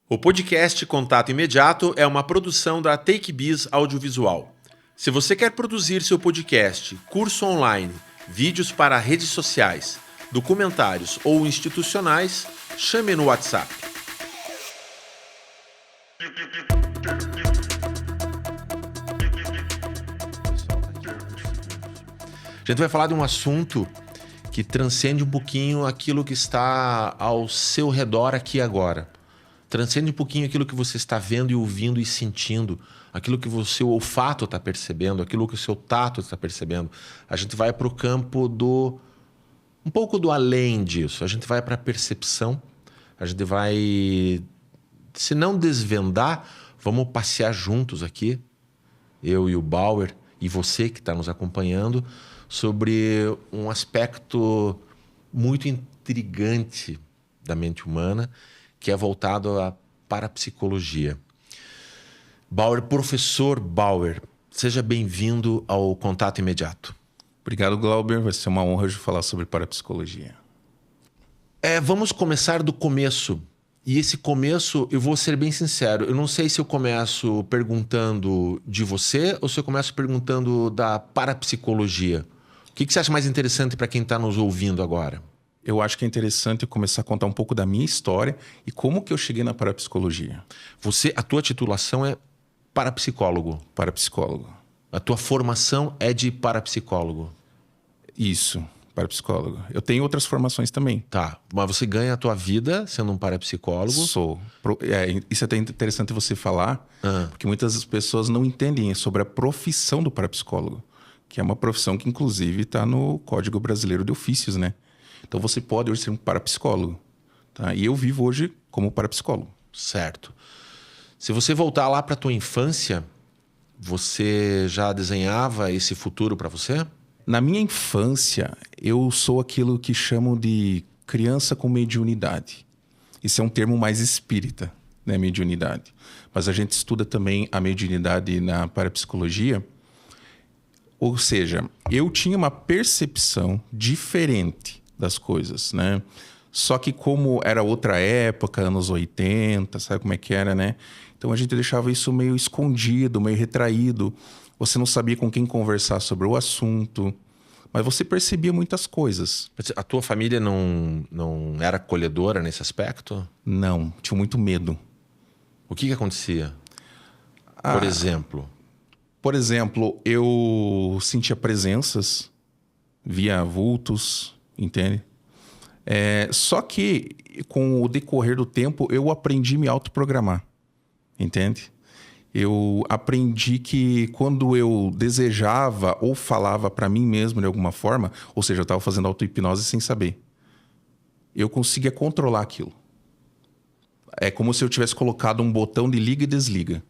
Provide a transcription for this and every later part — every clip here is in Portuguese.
O podcast Contato Imediato é uma produção da TakeBiz Audiovisual. Se você quer produzir seu podcast, curso online, vídeos para redes sociais, documentários ou institucionais, chame no WhatsApp. A gente vai falar de um assunto que transcende um pouquinho aquilo que está ao seu redor aqui e agora. Transcende um pouquinho aquilo que você está vendo e ouvindo e sentindo, aquilo que o seu olfato está percebendo, aquilo que o seu tato está percebendo. A gente vai para o campo um pouco do além disso. A gente vai para a percepção, a gente vai, se não desvendar, vamos passear juntos aqui, eu e o Bauer e você que está nos acompanhando, sobre um aspecto muito intrigante da mente humana, que é voltado à parapsicologia. Bauer, professor Bauer, seja bem-vindo ao Contato Imediato. Obrigado, Glauber. Vai ser uma honra hoje falar sobre parapsicologia. Vamos começar do começo. E esse começo, eu vou ser bem sincero, eu não sei se eu começo perguntando de você ou se eu começo perguntando da parapsicologia. O que você acha mais interessante para quem está nos ouvindo agora? Eu acho que é interessante eu começar a contar um pouco da minha história e como que eu cheguei na parapsicologia. A tua titulação é parapsicólogo? Parapsicólogo. A tua formação é de parapsicólogo? Isso, parapsicólogo. Eu tenho outras formações também. Tá, mas você ganha a tua vida sendo um parapsicólogo? Sou. Isso é até interessante você falar, porque muitas pessoas não entendem sobre a profissão do parapsicólogo, que é uma profissão que inclusive está no Código Brasileiro de Ofícios, né? Então você pode hoje ser um parapsicólogo. Tá? E eu vivo hoje como parapsicólogo. Certo. Se você voltar lá para a tua infância, você já desenhava esse futuro para você? Na minha infância, eu sou aquilo que chamo de criança com mediunidade. Isso é um termo mais espírita, né? Mediunidade. Mas a gente estuda também a mediunidade na parapsicologia. Ou seja, eu tinha uma percepção diferente das coisas, né? Só que como era outra época, anos 80, sabe como é que era, né? Então a gente deixava isso meio escondido, meio retraído. Você não sabia com quem conversar sobre o assunto, mas você percebia muitas coisas. A tua família não era acolhedora nesse aspecto? Não, tinha muito medo. O que acontecia? Por exemplo? Por exemplo, eu sentia presenças, via vultos, entende? Só que, com o decorrer do tempo, eu aprendi a me autoprogramar, entende? Eu aprendi que quando eu desejava ou falava para mim mesmo de alguma forma, ou seja, eu estava fazendo auto-hipnose sem saber, eu conseguia controlar aquilo. É como se eu tivesse colocado um botão de liga e desliga,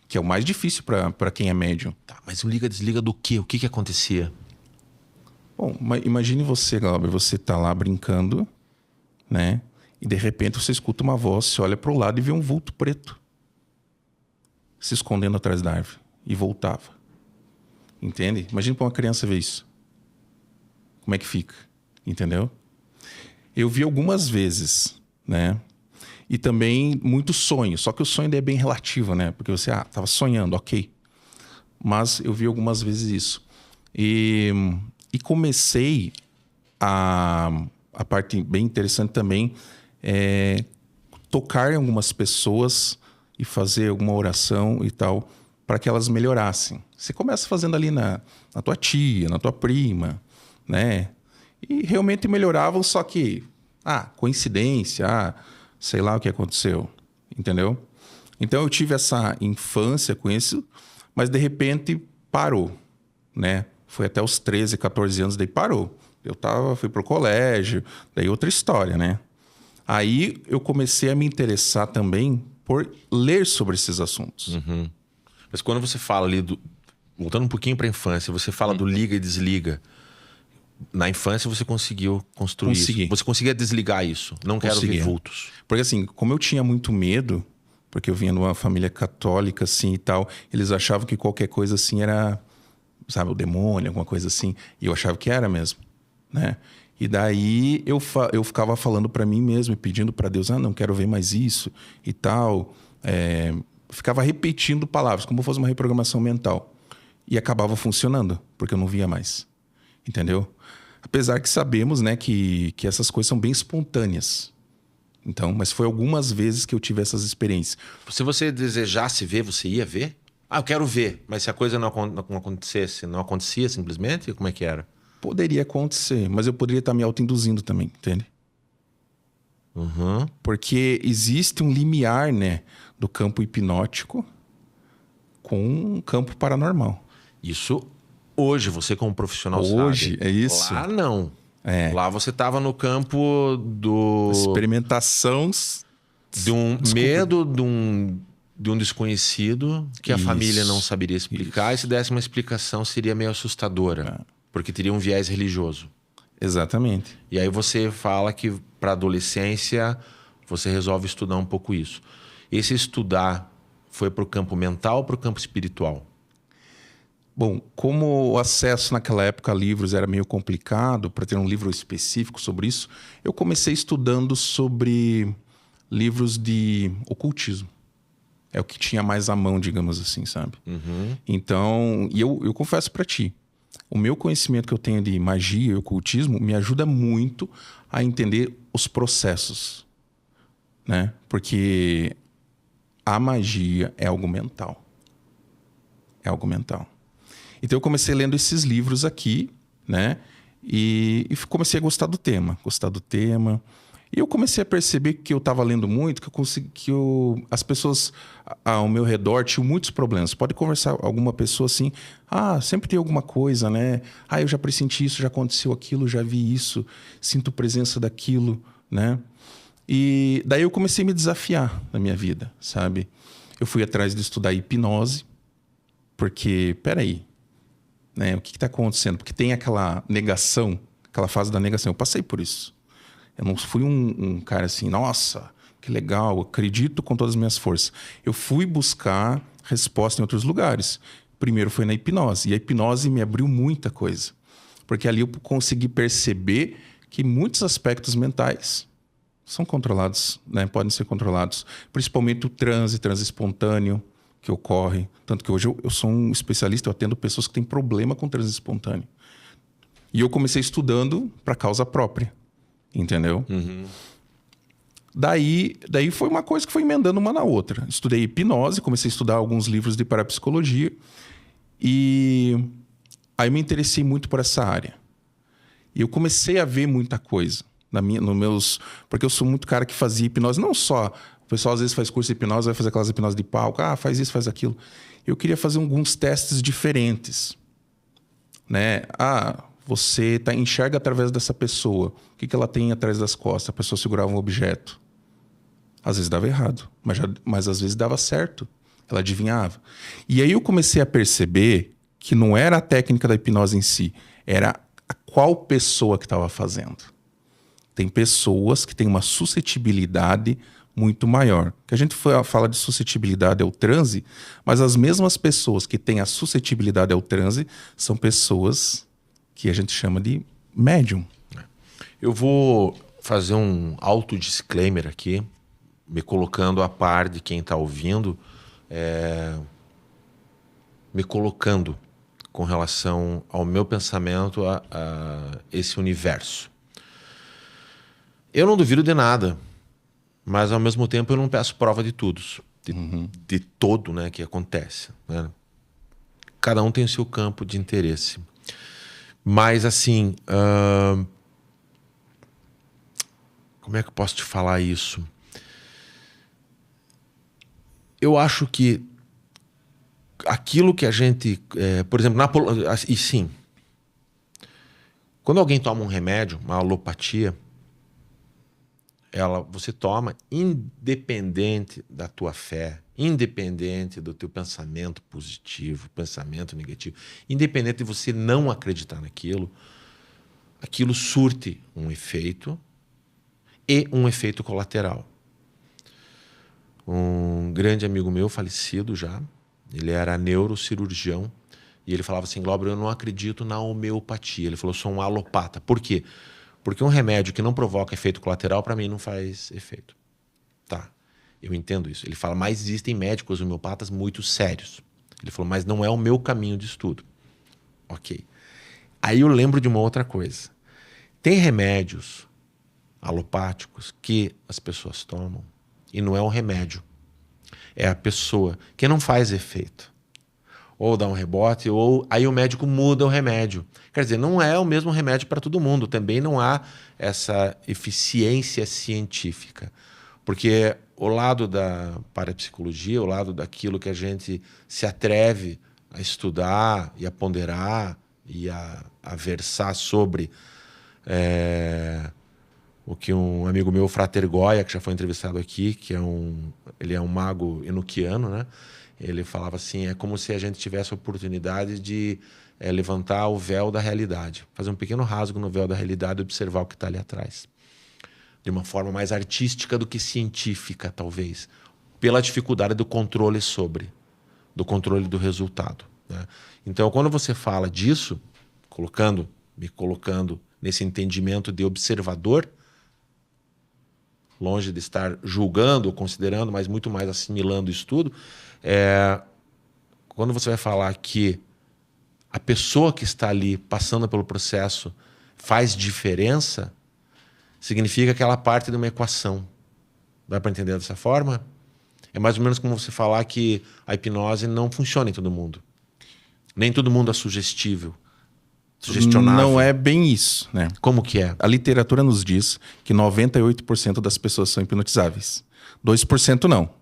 que é o mais difícil para quem é médium. Tá, mas o liga e desliga do quê? O que acontecia? Bom, imagine você, Glauber, você tá lá brincando, né? E de repente você escuta uma voz, você olha para o lado e vê um vulto preto se escondendo atrás da árvore. E voltava. Entende? Imagina para uma criança ver isso. Como é que fica? Entendeu? Eu vi algumas vezes, né? E também muito sonho. Só que o sonho é bem relativo, né? Porque você, tava sonhando, ok. Mas eu vi algumas vezes isso. E comecei a parte bem interessante também tocar em algumas pessoas e fazer alguma oração e tal, para que elas melhorassem. Você começa fazendo ali na tua tia, na tua prima, né? E realmente melhoravam, só que, coincidência, sei lá o que aconteceu, entendeu? Então eu tive essa infância com isso, mas de repente parou, né? Foi até os 13, 14 anos, daí parou. Fui pro colégio, daí outra história, né? Aí eu comecei a me interessar também por ler sobre esses assuntos. Uhum. Mas quando você fala ali, voltando um pouquinho para a infância, você fala do liga e desliga. Na infância você conseguiu construir isso. Você conseguia desligar isso. Não quero ver vultos. Porque assim, como eu tinha muito medo, porque eu vinha de uma família católica assim e tal, eles achavam que qualquer coisa assim era, sabe, o demônio, alguma coisa assim. E eu achava que era mesmo, né? E daí eu ficava falando para mim mesmo e pedindo para Deus, não quero ver mais isso e tal. Ficava repetindo palavras, como fosse uma reprogramação mental. E acabava funcionando, porque eu não via mais. Entendeu? Apesar que sabemos, né, que essas coisas são bem espontâneas. Então, mas foi algumas vezes que eu tive essas experiências. Se você desejasse ver, você ia ver? Eu quero ver. Mas se a coisa não acontecesse, não acontecia simplesmente? Como é que era? Poderia acontecer, mas eu poderia estar me autoinduzindo também, entende? Uhum. Porque existe um limiar, né, do campo hipnótico com um campo paranormal. Isso hoje, você como profissional hoje, sabe. É isso. Lá não. É. Lá você estava no campo do... experimentação... De um medo, de um desconhecido que a família não saberia explicar. E se desse uma explicação, seria meio assustadora. Porque teria um viés religioso. Exatamente. E aí você fala que para adolescência você resolve estudar um pouco isso. Esse estudar foi para o campo mental ou para o campo espiritual? Bom, como o acesso naquela época a livros era meio complicado, para ter um livro específico sobre isso, eu comecei estudando sobre livros de ocultismo. É o que tinha mais à mão, digamos assim, sabe? Uhum. Então, e eu confesso para ti, o meu conhecimento que eu tenho de magia e ocultismo me ajuda muito a entender os processos, né? Porque a magia é algo mental. É algo mental. Então eu comecei lendo esses livros aqui, né? E comecei a gostar do tema. E eu comecei a perceber que eu estava lendo muito, as pessoas ao meu redor tinham muitos problemas. Pode conversar com alguma pessoa assim, sempre tem alguma coisa, né? Eu já pressenti isso, já aconteceu aquilo, já vi isso, sinto presença daquilo, né? E daí eu comecei a me desafiar na minha vida, sabe? Eu fui atrás de estudar hipnose, porque, peraí, né? O que está acontecendo? Porque tem aquela negação, aquela fase da negação. Eu passei por isso. Eu não fui um cara assim, nossa, que legal, acredito com todas as minhas forças. Eu fui buscar resposta em outros lugares. Primeiro foi na hipnose. E a hipnose me abriu muita coisa. Porque ali eu consegui perceber que muitos aspectos mentais são controlados, né? Podem ser controlados. Principalmente o transe espontâneo que ocorre. Tanto que hoje eu sou um especialista, eu atendo pessoas que têm problema com transe espontâneo. E eu comecei estudando para causa própria. Entendeu? Uhum. Daí foi uma coisa que foi emendando uma na outra. Estudei hipnose, comecei a estudar alguns livros de parapsicologia e aí me interessei muito por essa área. E eu comecei a ver muita coisa porque eu sou muito cara que fazia hipnose, não só o pessoal às vezes faz curso de hipnose, vai fazer aquelas hipnose de palco, faz isso, faz aquilo. Eu queria fazer alguns testes diferentes, né? Você enxerga através dessa pessoa. O que ela tem atrás das costas? A pessoa segurava um objeto. Às vezes dava errado, mas às vezes dava certo. Ela adivinhava. E aí eu comecei a perceber que não era a técnica da hipnose em si, era a qual pessoa que estava fazendo. Tem pessoas que têm uma suscetibilidade muito maior. Que a gente fala de suscetibilidade ao transe, mas as mesmas pessoas que têm a suscetibilidade ao transe são pessoas que a gente chama de médium. Eu vou fazer um auto-disclaimer aqui, me colocando a par de quem está ouvindo, me colocando com relação ao meu pensamento a esse universo. Eu não duvido de nada, mas ao mesmo tempo eu não peço prova de tudo, de todo, né, que acontece, né? Cada um tem o seu campo de interesse. Mas assim, como é que eu posso te falar isso? Eu acho que aquilo que a gente, por exemplo, e sim, quando alguém toma um remédio, uma alopatia, você toma independente da tua fé, independente do teu pensamento positivo, pensamento negativo, independente de você não acreditar naquilo, aquilo surte um efeito e um efeito colateral. Um grande amigo meu, falecido já, ele era neurocirurgião, e ele falava assim: Glauber, eu não acredito na homeopatia. Ele falou: eu sou um alopata. Por quê? Porque um remédio que não provoca efeito colateral, para mim, não faz efeito. Tá, eu entendo isso. Ele fala, mas existem médicos homeopatas muito sérios. Ele falou, mas não é o meu caminho de estudo. Ok. Aí eu lembro de uma outra coisa. Tem remédios alopáticos que as pessoas tomam e não é um remédio. É a pessoa que não faz efeito. Ou dá um rebote, ou aí o médico muda o remédio. Quer dizer, não é o mesmo remédio para todo mundo. Também não há essa eficiência científica. Porque o lado da parapsicologia, o lado daquilo que a gente se atreve a estudar e a ponderar e a versar sobre o que um amigo meu, Frater Goya, que já foi entrevistado aqui, que ele é um mago enoquiano, né? Ele falava assim, é como se a gente tivesse a oportunidade de levantar o véu da realidade, fazer um pequeno rasgo no véu da realidade e observar o que está ali atrás. De uma forma mais artística do que científica, talvez, pela dificuldade do controle do controle do resultado, né? Então, quando você fala disso, me colocando nesse entendimento de observador, longe de estar julgando ou considerando, mas muito mais assimilando o estudo, quando você vai falar que a pessoa que está ali passando pelo processo faz diferença, significa que ela parte de uma equação. Dá para entender dessa forma? É mais ou menos como você falar que a hipnose não funciona em todo mundo. Nem todo mundo é sugestível, sugestionável. Não é bem isso, né? Como que é? A literatura nos diz que 98% das pessoas são hipnotizáveis. 2% não.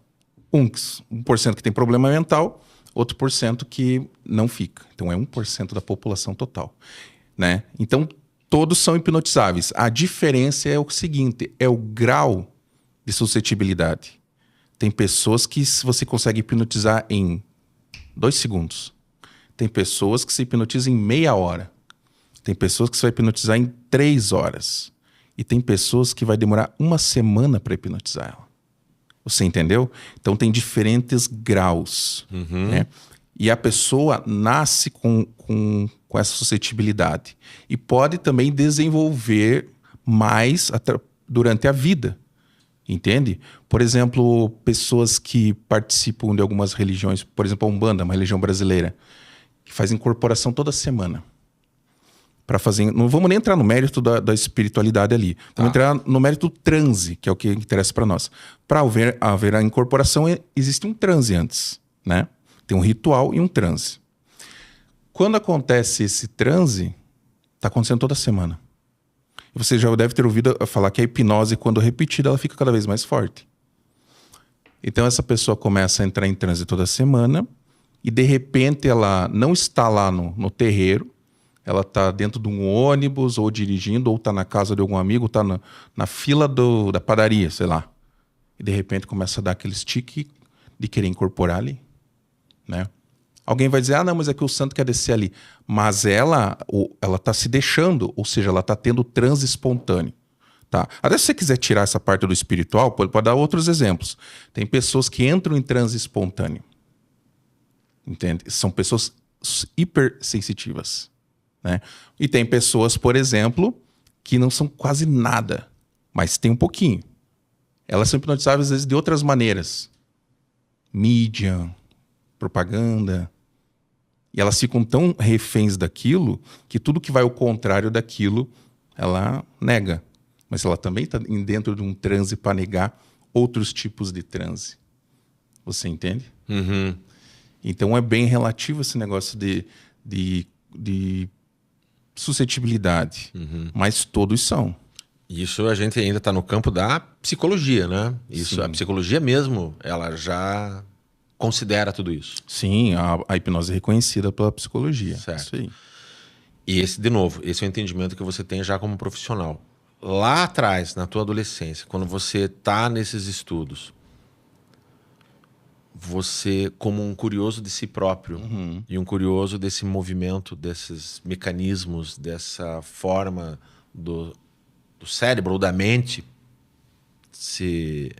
1% que tem problema mental, outro por cento que não fica. Então é 1% da população total, né? Então todos são hipnotizáveis. A diferença é o seguinte, é o grau de suscetibilidade. Tem pessoas que você consegue hipnotizar em 2 segundos. Tem pessoas que se hipnotizam em meia hora. Tem pessoas que você vai hipnotizar em 3 horas. E tem pessoas que vai demorar 1 semana para hipnotizar ela. Você entendeu? Então tem diferentes graus. Né? E a pessoa nasce com essa suscetibilidade. E pode também desenvolver mais durante a vida. Entende? Por exemplo, pessoas que participam de algumas religiões, por exemplo, a Umbanda, uma religião brasileira, que faz incorporação toda semana. Não vamos nem entrar no mérito da espiritualidade ali. Vamos entrar no mérito do transe, que é o que interessa para nós. Para haver a incorporação, existe um transe antes, né? Tem um ritual e um transe. Quando acontece esse transe, está acontecendo toda semana. E você já deve ter ouvido falar que a hipnose, quando repetida, ela fica cada vez mais forte. Então essa pessoa começa a entrar em transe toda semana e de repente ela não está lá no terreiro, ela está dentro de um ônibus, ou dirigindo, ou está na casa de algum amigo, está na fila da padaria, sei lá. E de repente começa a dar aquele stick de querer incorporar ali, né? Alguém vai dizer, não, mas é que o santo quer descer ali. Mas ela está se deixando, ou seja, ela está tendo transe espontâneo. Tá? Até se você quiser tirar essa parte do espiritual, pode dar outros exemplos. Tem pessoas que entram em transe espontâneo. Entende? São pessoas hipersensitivas. Né? E tem pessoas, por exemplo, que não são quase nada, mas tem um pouquinho. Elas são hipnotizáveis, às vezes, de outras maneiras. Mídia, propaganda. E elas ficam tão reféns daquilo que tudo que vai ao contrário daquilo, ela nega. Mas ela também está dentro de um transe para negar outros tipos de transe. Você entende? Então é bem relativo esse negócio de suscetibilidade. Mas todos são. Isso a gente ainda está no campo da psicologia, né? Isso, sim. A psicologia mesmo, ela já considera tudo isso. Sim, a hipnose é reconhecida pela psicologia. Certo. Isso aí. E esse é o entendimento que você tem já como profissional. Lá atrás, na tua adolescência, quando você está nesses estudos, você, como um curioso de si próprio e um curioso desse movimento, desses mecanismos, dessa forma do cérebro ou da mente se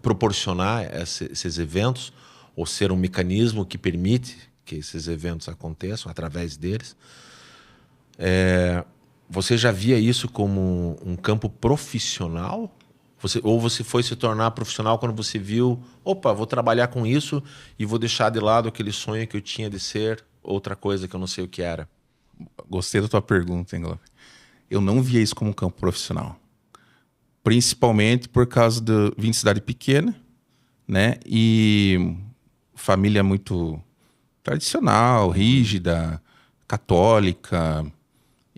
proporcionar esses eventos, ou ser um mecanismo que permite que esses eventos aconteçam através deles, Você já via isso como um campo profissional? Ou você foi se tornar profissional quando você viu, opa, vou trabalhar com isso e vou deixar de lado aquele sonho que eu tinha de ser outra coisa que eu não sei o que era? Gostei da tua pergunta, hein, Glauber? Eu não via isso como um campo profissional. Principalmente por causa de vim de cidade pequena, né? E família muito tradicional, rígida, católica.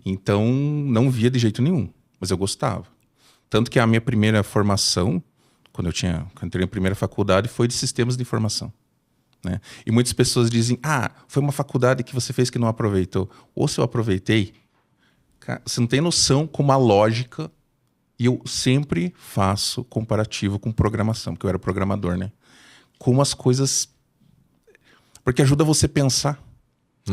Então, não via de jeito nenhum. Mas eu gostava. Tanto que a minha primeira formação, quando eu entrei na primeira faculdade, foi de sistemas de informação. Né? E muitas pessoas dizem, foi uma faculdade que você fez que não aproveitou. Ou se eu aproveitei, cara, você não tem noção como a lógica, e eu sempre faço comparativo com programação, porque eu era programador, né? Como as coisas... Porque ajuda você a pensar.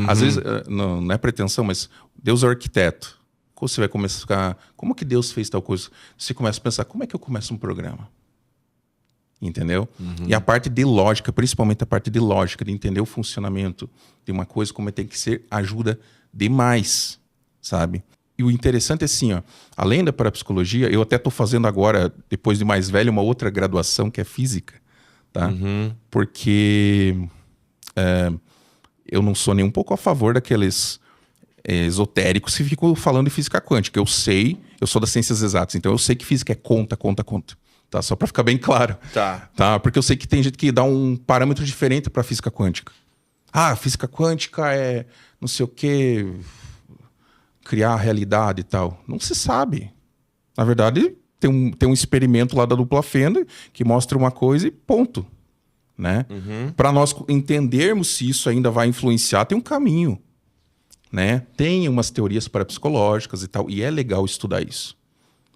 Às vezes, não é pretensão, mas Deus é o arquiteto. Quando você vai começar, como que Deus fez tal coisa? Você começa a pensar, como é que eu começo um programa? Entendeu? E a parte de lógica, principalmente a parte de lógica, de entender o funcionamento de uma coisa, como tem que ser, ajuda demais, sabe? E o interessante é assim, ó, além da parapsicologia, eu até estou fazendo agora, depois de mais velho, uma outra graduação que é física, tá? Porque eu não sou nem um pouco a favor daqueles esotéricos que ficam falando de física quântica. Eu sou das ciências exatas, então eu sei que física é conta. Tá? Só para ficar bem claro. Tá? Porque eu sei que tem gente que dá um parâmetro diferente para física quântica. Física quântica é não sei o quê, criar a realidade e tal. Não se sabe. Na verdade, tem um experimento lá da dupla fenda que mostra uma coisa e ponto. Né? Para nós entendermos se isso ainda vai influenciar, tem um caminho. Né? Tem umas teorias parapsicológicas e tal, e é legal estudar isso.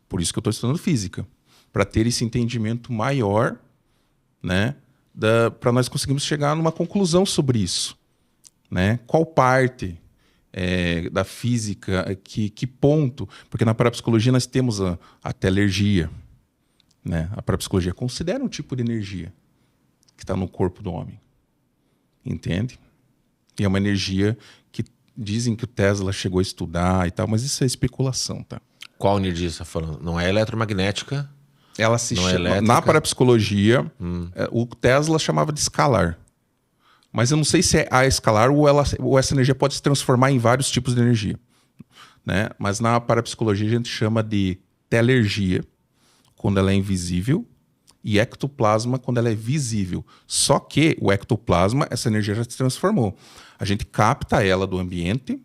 Por isso que eu estou estudando física. Para ter esse entendimento maior, né? Para nós conseguirmos chegar numa conclusão sobre isso. Né? Qual parte da física, que ponto? Porque na parapsicologia nós temos a telergia. Né? A parapsicologia considera um tipo de energia que está no corpo do homem. Entende? E é uma energia que dizem que o Tesla chegou a estudar e tal, mas isso é especulação, tá? Qual energia você está falando? Não é eletromagnética? Ela se chama, na parapsicologia, o Tesla chamava de escalar. Mas eu não sei se é a escalar ou essa energia pode se transformar em vários tipos de energia. Né? Mas na parapsicologia a gente chama de telergia, quando ela é invisível, e ectoplasma quando ela é visível. Só que o ectoplasma, essa energia já se transformou. A gente capta ela do ambiente,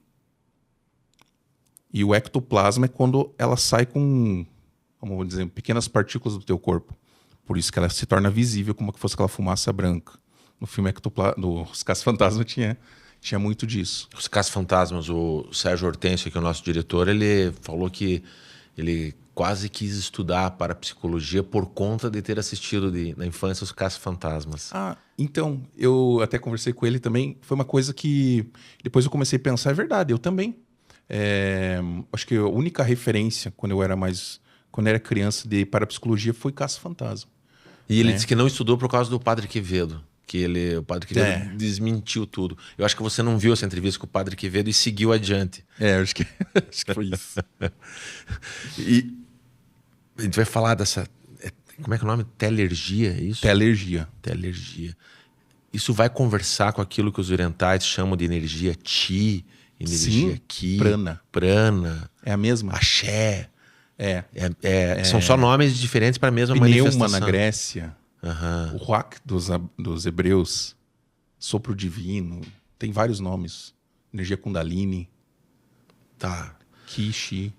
e o ectoplasma é quando ela sai com, vamos dizer, pequenas partículas do teu corpo. Por isso que ela se torna visível, como se fosse aquela fumaça branca. No filme Os Caça-Fantasmas tinha muito disso. Os Caça-Fantasmas, o Sérgio Hortêncio, que é o nosso diretor, ele falou que ele quase quis estudar parapsicologia por conta de ter assistido na infância Os Caça-Fantasmas. Então, eu até conversei com ele também. Foi uma coisa que depois eu comecei a pensar, é verdade, eu também. Acho que a única referência quando eu era criança de parapsicologia foi Caça-Fantasma. E ele disse que não estudou por causa do Padre Quevedo. O Padre Quevedo desmentiu tudo. Eu acho que você não viu essa entrevista com o Padre Quevedo e seguiu adiante. Acho que foi isso. E a gente vai falar dessa... Como é que é o nome? Telergia, é isso? Telergia. Isso vai conversar com aquilo que os orientais chamam de energia Chi, energia Ki. Prana. É a mesma? Axé. São só nomes diferentes para a mesma manifestação. Pneuma na Grécia. O Ruach dos hebreus, sopro divino, tem vários nomes. Energia Kundalini. Tá. Ki.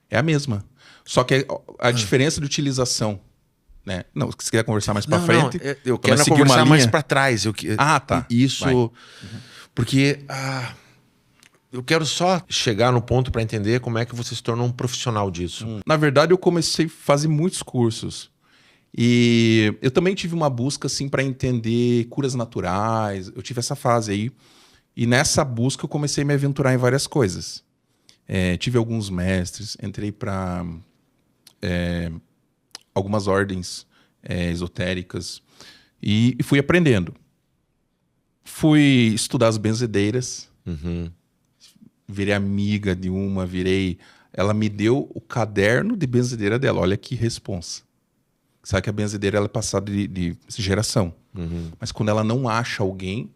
É a mesma. Só que a diferença de utilização, né? Não, se você quiser conversar mais para frente, eu quero conversar mais para trás. Tá. Isso, porque eu quero só chegar no ponto para entender como é que você se tornou um profissional disso. Na verdade, eu comecei a fazer muitos cursos. E eu também tive uma busca assim para entender curas naturais. Eu tive essa fase aí. E nessa busca eu comecei a me aventurar em várias coisas. Tive alguns mestres, entrei para algumas ordens esotéricas e fui aprendendo. Fui estudar as benzedeiras. virei amiga de uma, Ela me deu o caderno de benzedeira dela. Olha que responsa. Sabe que a benzedeira ela é passada de geração. Mas quando ela não acha alguém,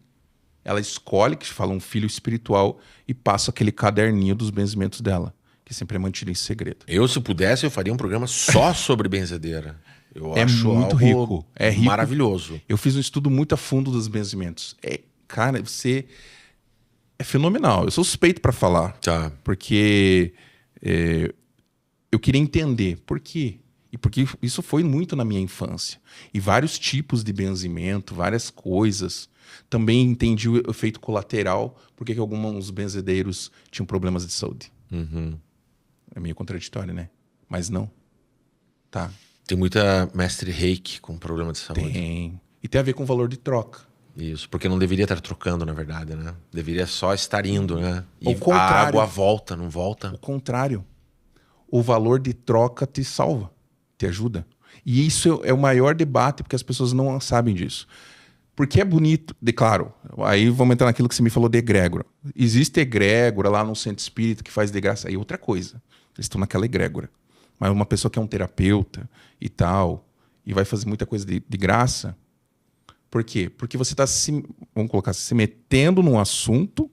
ela escolhe, que fala um filho espiritual, e passa aquele caderninho dos benzimentos dela, que sempre é mantido em segredo. Eu, se pudesse, eu faria um programa só sobre benzedeira. Eu acho muito algo rico. É rico. Maravilhoso. Eu fiz um estudo muito a fundo dos benzimentos. Cara, você é fenomenal. Eu sou suspeito para falar. Tá. Porque eu queria entender por quê. E porque isso foi muito na minha infância. E vários tipos de benzimento, várias coisas. Também entendi o efeito colateral, porque que alguns benzedeiros tinham problemas de saúde. É meio contraditório, né? Mas não. Tá. Tem muita mestre reiki com problema de saúde. Tem. E tem a ver com o valor de troca. Isso, porque não deveria estar trocando, na verdade, né? Deveria só estar indo, né? E Ao contrário. a água volta, não volta? O contrário. O valor de troca te salva, te ajuda. E isso é o maior debate, porque as pessoas não sabem disso. Porque é bonito, claro, aí vamos entrar naquilo que você me falou de egrégora. Existe egrégora lá no centro espírita que faz de graça, aí é outra coisa. Eles estão naquela egrégora. Mas uma pessoa que é um terapeuta e tal, e vai fazer muita coisa de graça, por quê? Porque você está vamos colocar, se metendo num assunto,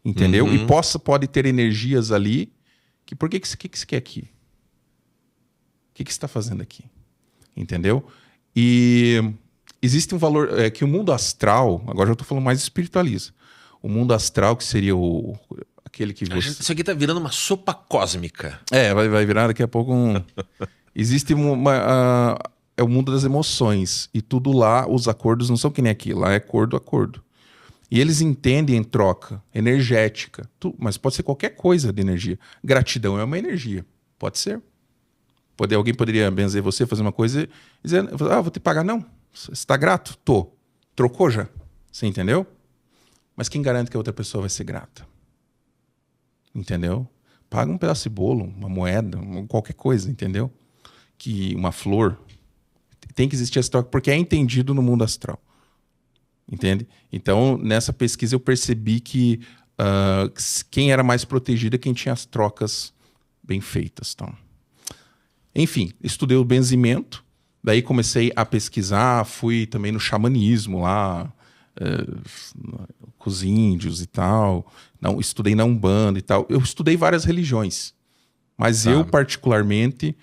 entendeu? E pode ter energias ali, que por que você quer aqui? O que você está fazendo aqui? Entendeu? E existe um valor, que o mundo astral, agora eu estou falando mais espiritualista, o mundo astral, que seria aquele que você... Isso aqui está virando uma sopa cósmica. Vai virar daqui a pouco existe é o mundo das emoções. E tudo lá, os acordos não são que nem aqui. Lá é acordo, acordo. E eles entendem em troca energética. Mas pode ser qualquer coisa de energia. Gratidão é uma energia. Pode ser. Alguém poderia benzer você, fazer uma coisa e dizer, vou te pagar. Não. Você está grato? Tô. Trocou já. Você entendeu? Mas quem garante que a outra pessoa vai ser grata? Entendeu? Paga um pedaço de bolo, uma moeda, qualquer coisa, entendeu? Uma flor. Tem que existir essa troca, porque é entendido no mundo astral. Entende? Então, nessa pesquisa eu percebi que quem era mais protegido é quem tinha as trocas bem feitas. Então. Enfim, estudei o benzimento, daí comecei a pesquisar, fui também no xamanismo lá, com os índios e tal. Não, estudei na Umbanda e tal. Eu estudei várias religiões, mas eu particularmente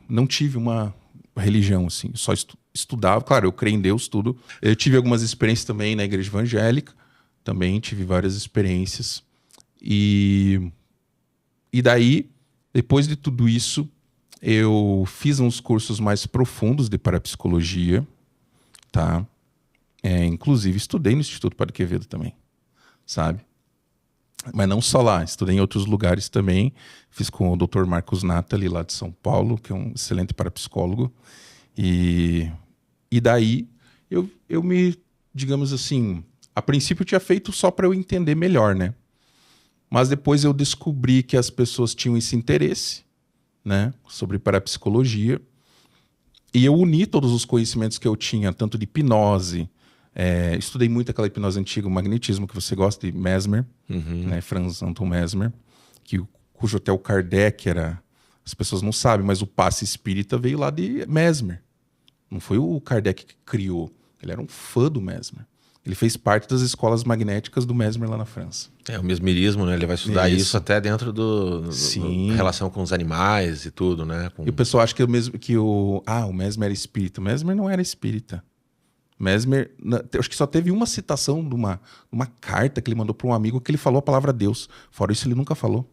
não tive uma religião assim, só estudava. Claro, eu creio em Deus, tudo. Eu tive algumas experiências também na igreja evangélica, também tive várias experiências. E daí, depois de tudo isso, eu fiz uns cursos mais profundos de parapsicologia, tá? Inclusive, estudei no Instituto Padre Quevedo também, sabe? Mas não só lá, estudei em outros lugares também. Fiz com o Dr. Marcos Natali, lá de São Paulo, que é um excelente parapsicólogo. E daí, eu me, digamos assim, a princípio eu tinha feito só para eu entender melhor, né? Mas depois eu descobri que as pessoas tinham esse interesse, né, sobre parapsicologia. E eu uni todos os conhecimentos que eu tinha, tanto de hipnose, estudei muito aquela hipnose antiga, o magnetismo, que você gosta, de Mesmer, né, Franz Anton Mesmer, cujo até o Kardec era... As pessoas não sabem, mas o passe espírita veio lá de Mesmer. Não foi o Kardec que criou. Ele era um fã do Mesmer. Ele fez parte das escolas magnéticas do Mesmer lá na França. O mesmerismo, né? Ele vai estudar isso até dentro do relação com os animais e tudo, né? E o pessoal acha que o Mesmer era espírita. O Mesmer não era espírita. Mesmer, acho que só teve uma citação de uma carta que ele mandou para um amigo que ele falou a palavra Deus. Fora isso, ele nunca falou.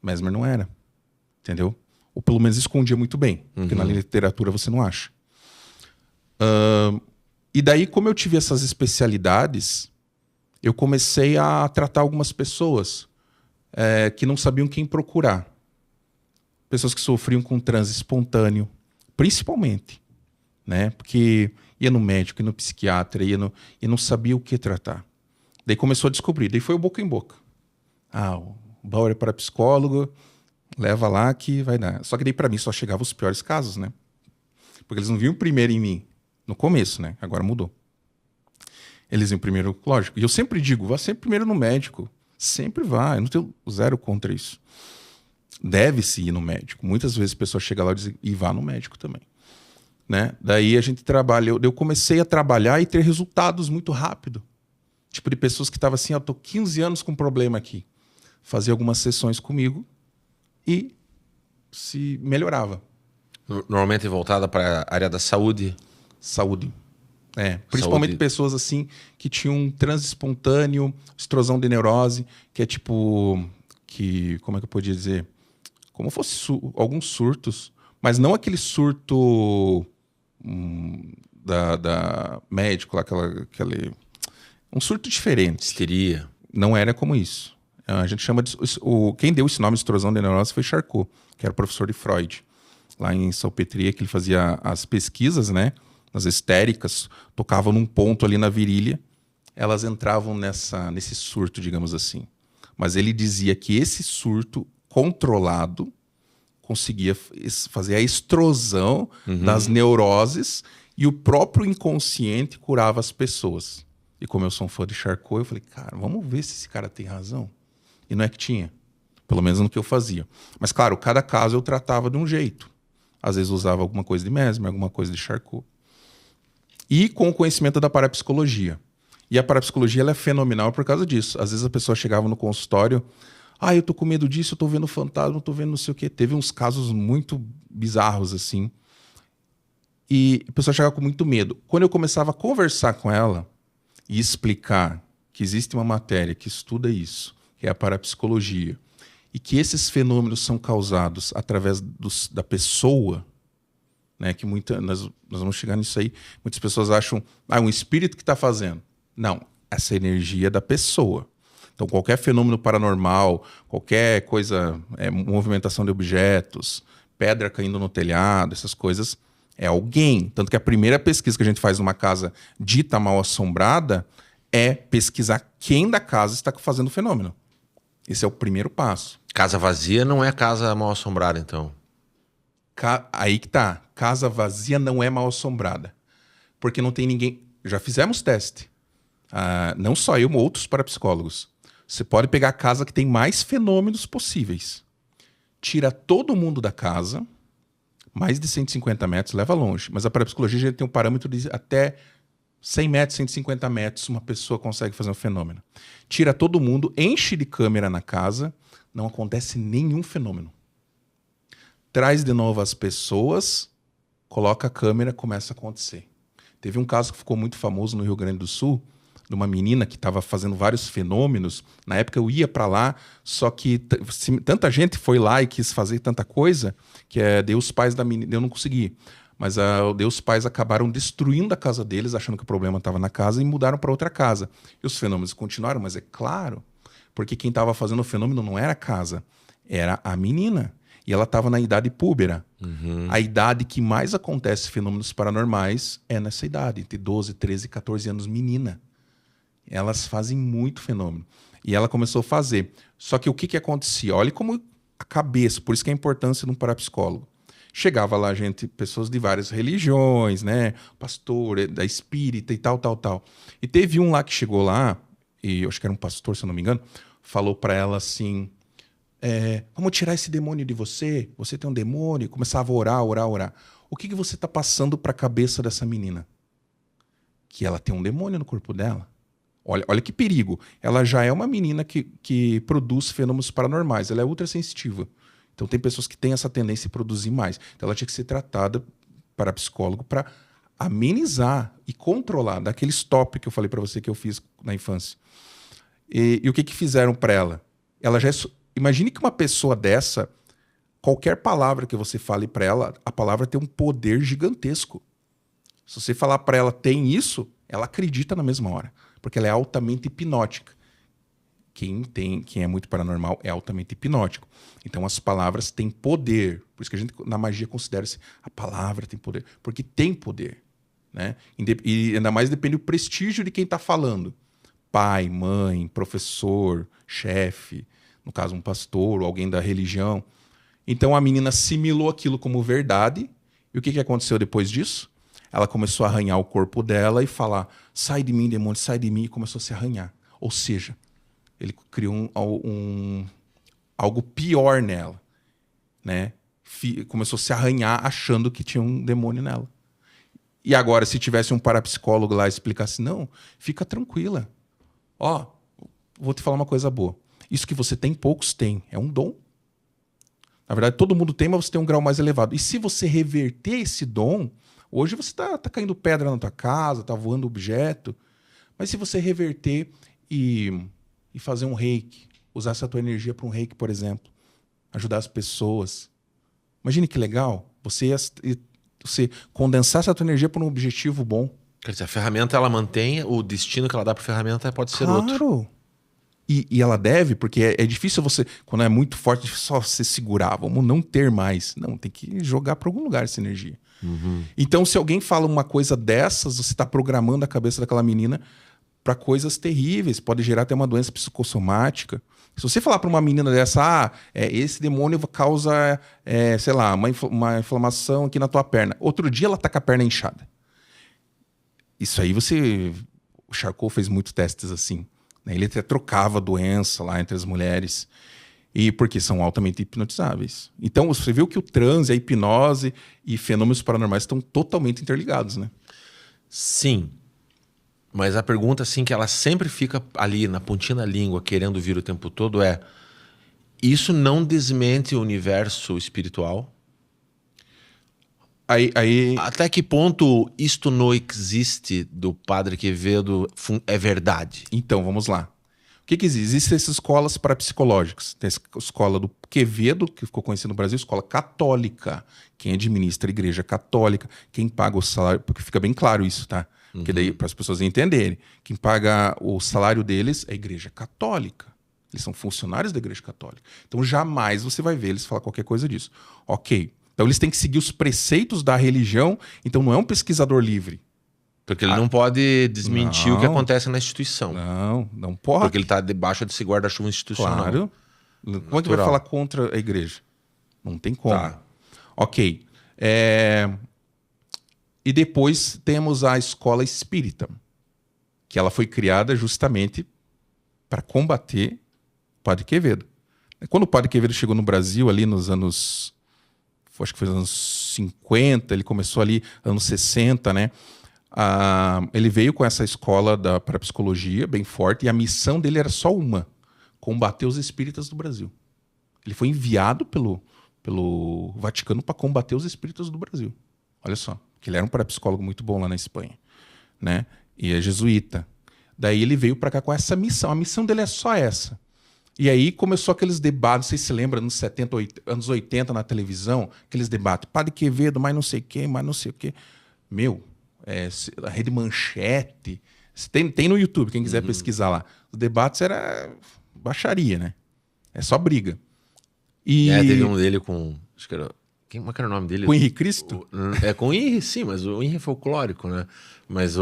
Mesmer não era. Entendeu? Ou pelo menos escondia muito bem. Porque na literatura você não acha. E daí, como eu tive essas especialidades, eu comecei a tratar algumas pessoas que não sabiam quem procurar. Pessoas que sofriam com transe espontâneo, principalmente. Né? Porque ia no médico, ia no psiquiatra, e não sabia o que tratar. Daí começou a descobrir. Daí foi o boca em boca. O Bauer é parapsicólogo, leva lá que vai dar. Só que daí para mim só chegavam os piores casos, né? Porque eles não viam primeiro em mim. No começo, né? Agora mudou. Eles iam primeiro, lógico. E eu sempre digo, vá sempre primeiro no médico. Sempre vai, eu não tenho zero contra isso. Deve-se ir no médico. Muitas vezes a pessoa chega lá e diz, e vá no médico também. Né? Daí a gente trabalha, eu comecei a trabalhar e ter resultados muito rápido. Tipo de pessoas que estavam assim, eu tô 15 anos com problema aqui. Fazia algumas sessões comigo e se melhorava. Normalmente voltada para a área da saúde. Saúde. Principalmente Saúde. pessoas assim que tinham um transe espontâneo, extrosão de neurose, que é tipo, como é que eu podia dizer? Como fosse alguns surtos, mas não aquele surto da médico, lá, aquele um surto diferente. Histeria. Não era como isso. A gente chama de... Quem deu esse nome de extrosão de neurose foi Charcot, que era professor de Freud, lá em Salpêtrière, que ele fazia as pesquisas, né? As histéricas, tocavam num ponto ali na virilha, elas entravam nesse surto, digamos assim. Mas ele dizia que esse surto controlado conseguia fazer a extrosão das neuroses e o próprio inconsciente curava as pessoas. E como eu sou um fã de Charcot, eu falei, cara, vamos ver se esse cara tem razão. E não é que tinha, pelo menos no que eu fazia. Mas claro, cada caso eu tratava de um jeito. Às vezes usava alguma coisa de Mesmer, alguma coisa de Charcot. E com o conhecimento da parapsicologia. E a parapsicologia ela é fenomenal por causa disso. Às vezes a pessoa chegava no consultório, eu tô com medo disso, eu tô vendo fantasma, eu tô vendo não sei o quê. Teve uns casos muito bizarros assim. E a pessoa chegava com muito medo. Quando eu começava a conversar com ela e explicar que existe uma matéria que estuda isso, que é a parapsicologia, e que esses fenômenos são causados através da pessoa, né, que nós vamos chegar nisso aí, muitas pessoas acham, um espírito que está fazendo. Não, essa energia é da pessoa. Então, qualquer fenômeno paranormal, qualquer coisa, movimentação de objetos, pedra caindo no telhado, essas coisas, é alguém. Tanto que a primeira pesquisa que a gente faz numa casa dita mal assombrada é pesquisar quem da casa está fazendo o fenômeno. Esse é o primeiro passo. Casa vazia não é casa mal assombrada, então. Aí que tá. Casa vazia não é mal assombrada. Porque não tem ninguém... Já fizemos teste. Não só eu, mas outros parapsicólogos. Você pode pegar a casa que tem mais fenômenos possíveis. Tira todo mundo da casa, mais de 150 metros, leva longe. Mas a parapsicologia já tem um parâmetro de até 100 metros, 150 metros, uma pessoa consegue fazer um fenômeno. Tira todo mundo, enche de câmera na casa, não acontece nenhum fenômeno. Traz de novo as pessoas, coloca a câmera, começa a acontecer. Teve um caso que ficou muito famoso no Rio Grande do Sul, de uma menina que estava fazendo vários fenômenos. Na época eu ia para lá, só que tanta gente foi lá e quis fazer tanta coisa, que daí os pais da menina... Eu não consegui. Mas daí os pais acabaram destruindo a casa deles, achando que o problema estava na casa, e mudaram para outra casa. E os fenômenos continuaram, mas é claro, porque quem estava fazendo o fenômeno não era a casa, era a menina. E ela estava na idade púbera. A idade que mais acontece fenômenos paranormais é nessa idade, entre 12, 13, 14 anos, menina. Elas fazem muito fenômeno. E ela começou a fazer. Só que o que acontecia? Olha como a cabeça, por isso que é a importância de um parapsicólogo. Chegava lá pessoas de várias religiões, né? Pastor, da espírita e tal. E teve um lá que chegou lá, e eu acho que era um pastor, se eu não me engano, falou para ela assim... vamos tirar esse demônio de você? Você tem um demônio? E começava a orar. O que você está passando para a cabeça dessa menina? Que ela tem um demônio no corpo dela. Olha que perigo. Ela já é uma menina que produz fenômenos paranormais. Ela é ultra sensitiva. Então tem pessoas que têm essa tendência a produzir mais. Então ela tinha que ser tratada para psicólogo para amenizar e controlar daquele stop que eu falei para você que eu fiz na infância. E o que fizeram para ela? Ela já imagine que uma pessoa dessa, qualquer palavra que você fale para ela, a palavra tem um poder gigantesco. Se você falar para ela tem isso, ela acredita na mesma hora, porque ela é altamente hipnótica. Quem é muito paranormal é altamente hipnótico. Então as palavras têm poder. Por isso que a gente na magia considera-se a palavra tem poder, porque tem poder, né? E ainda mais depende do prestígio de quem está falando. Pai, mãe, professor, chefe, no caso um pastor ou alguém da religião. Então a menina assimilou aquilo como verdade. E o que aconteceu depois disso? Ela começou a arranhar o corpo dela e falar, sai de mim, demônio, sai de mim, e começou a se arranhar. Ou seja, ele criou algo pior nela, né? Começou a se arranhar achando que tinha um demônio nela. E agora, se tivesse um parapsicólogo lá e explicasse, não, fica tranquila. Ó, vou te falar uma coisa boa. Isso que você tem, poucos têm. É um dom. Na verdade, todo mundo tem, mas você tem um grau mais elevado. E se você reverter esse dom, hoje você tá caindo pedra na tua casa, tá voando objeto. Mas se você reverter e fazer um reiki, usar essa tua energia para um reiki, por exemplo, ajudar as pessoas. Imagine que legal você condensar essa tua energia para um objetivo bom. Quer dizer, a ferramenta ela mantém, o destino que ela dá para a ferramenta pode ser outro. Claro. E ela deve, porque é difícil você, quando é muito forte, só você segurar, vamos não ter mais. Não, tem que jogar para algum lugar essa energia. Uhum. Então, se alguém fala uma coisa dessas, você está programando a cabeça daquela menina para coisas terríveis, pode gerar até uma doença psicossomática. Se você falar para uma menina dessa, esse demônio causa, sei lá, uma inflamação aqui na tua perna. Outro dia ela tá com a perna inchada. Isso aí o Charcot fez muitos testes assim. Né? Ele até trocava doença lá entre as mulheres. E porque são altamente hipnotizáveis. Então você viu que o transe, a hipnose e fenômenos paranormais estão totalmente interligados, né? Sim. Mas a pergunta, assim, que ela sempre fica ali na pontinha da língua, querendo vir o tempo todo, é: isso não desmente o universo espiritual? Até que ponto isto não existe do Padre Quevedo é verdade? Então, vamos lá. O que existe? Existem essas escolas parapsicológicas. Tem a escola do Quevedo, que ficou conhecida no Brasil, escola católica. Quem administra a igreja católica, quem paga o salário, porque fica bem claro isso, tá? Porque daí, para as pessoas entenderem, quem paga o salário deles é a igreja católica. Eles são funcionários da igreja católica. Então, jamais você vai ver eles falar qualquer coisa disso. Ok. Então, eles têm que seguir os preceitos da religião. Então, não é um pesquisador livre. Porque ele não pode desmentir o que acontece na instituição. Não pode. Porque ele está debaixo desse guarda-chuva institucional. Claro. Como é que vai falar contra a igreja? Não tem como. Tá. Ok. E depois temos a escola espírita, que ela foi criada justamente para combater o Padre Quevedo. Quando o Padre Quevedo chegou no Brasil, ali nos anos... acho que foi nos anos 50, ele começou ali, anos 60, né? Ele veio com essa escola da parapsicologia bem forte, e a missão dele era só uma: combater os espíritas do Brasil. Ele foi enviado pelo Vaticano para combater os espíritas do Brasil. Olha só, que ele era um parapsicólogo muito bom lá na Espanha, né? E é jesuíta. Daí ele veio para cá com essa missão. A missão dele é só essa. E aí começou aqueles debates, não sei se você lembra, nos 70, anos 80 na televisão, aqueles debates, Padre Quevedo, mais não sei quem, mais não sei o quê. Meu, a Rede Manchete, tem no YouTube, quem quiser pesquisar lá. Os debates era baixaria, né? É só briga. E teve um dele com... Acho que era... Como é que era o nome dele? Com o Henri Cristo? Com o Henri, sim, mas o Henri é folclórico, né? Mas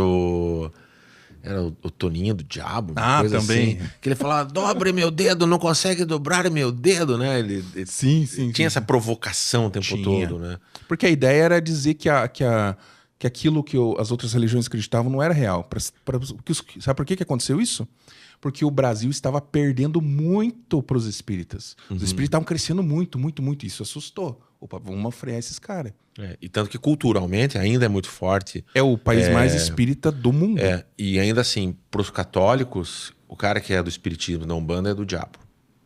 era o Toninho do Diabo, uma coisa também. assim. Que ele falava, dobre meu dedo, não consegue dobrar meu dedo, né? Ele sim. Tinha essa provocação o tempo todo, né? Porque a ideia era dizer que aquilo que as outras religiões acreditavam não era real. Sabe por que aconteceu isso? Porque o Brasil estava perdendo muito para os espíritas. Os espíritas estavam crescendo muito, muito, muito. Isso assustou. Opa, vamos frear esses caras. E tanto que culturalmente ainda é muito forte. É o país mais espírita do mundo. E ainda assim, para os católicos, o cara que é do espiritismo, da Umbanda, é do diabo.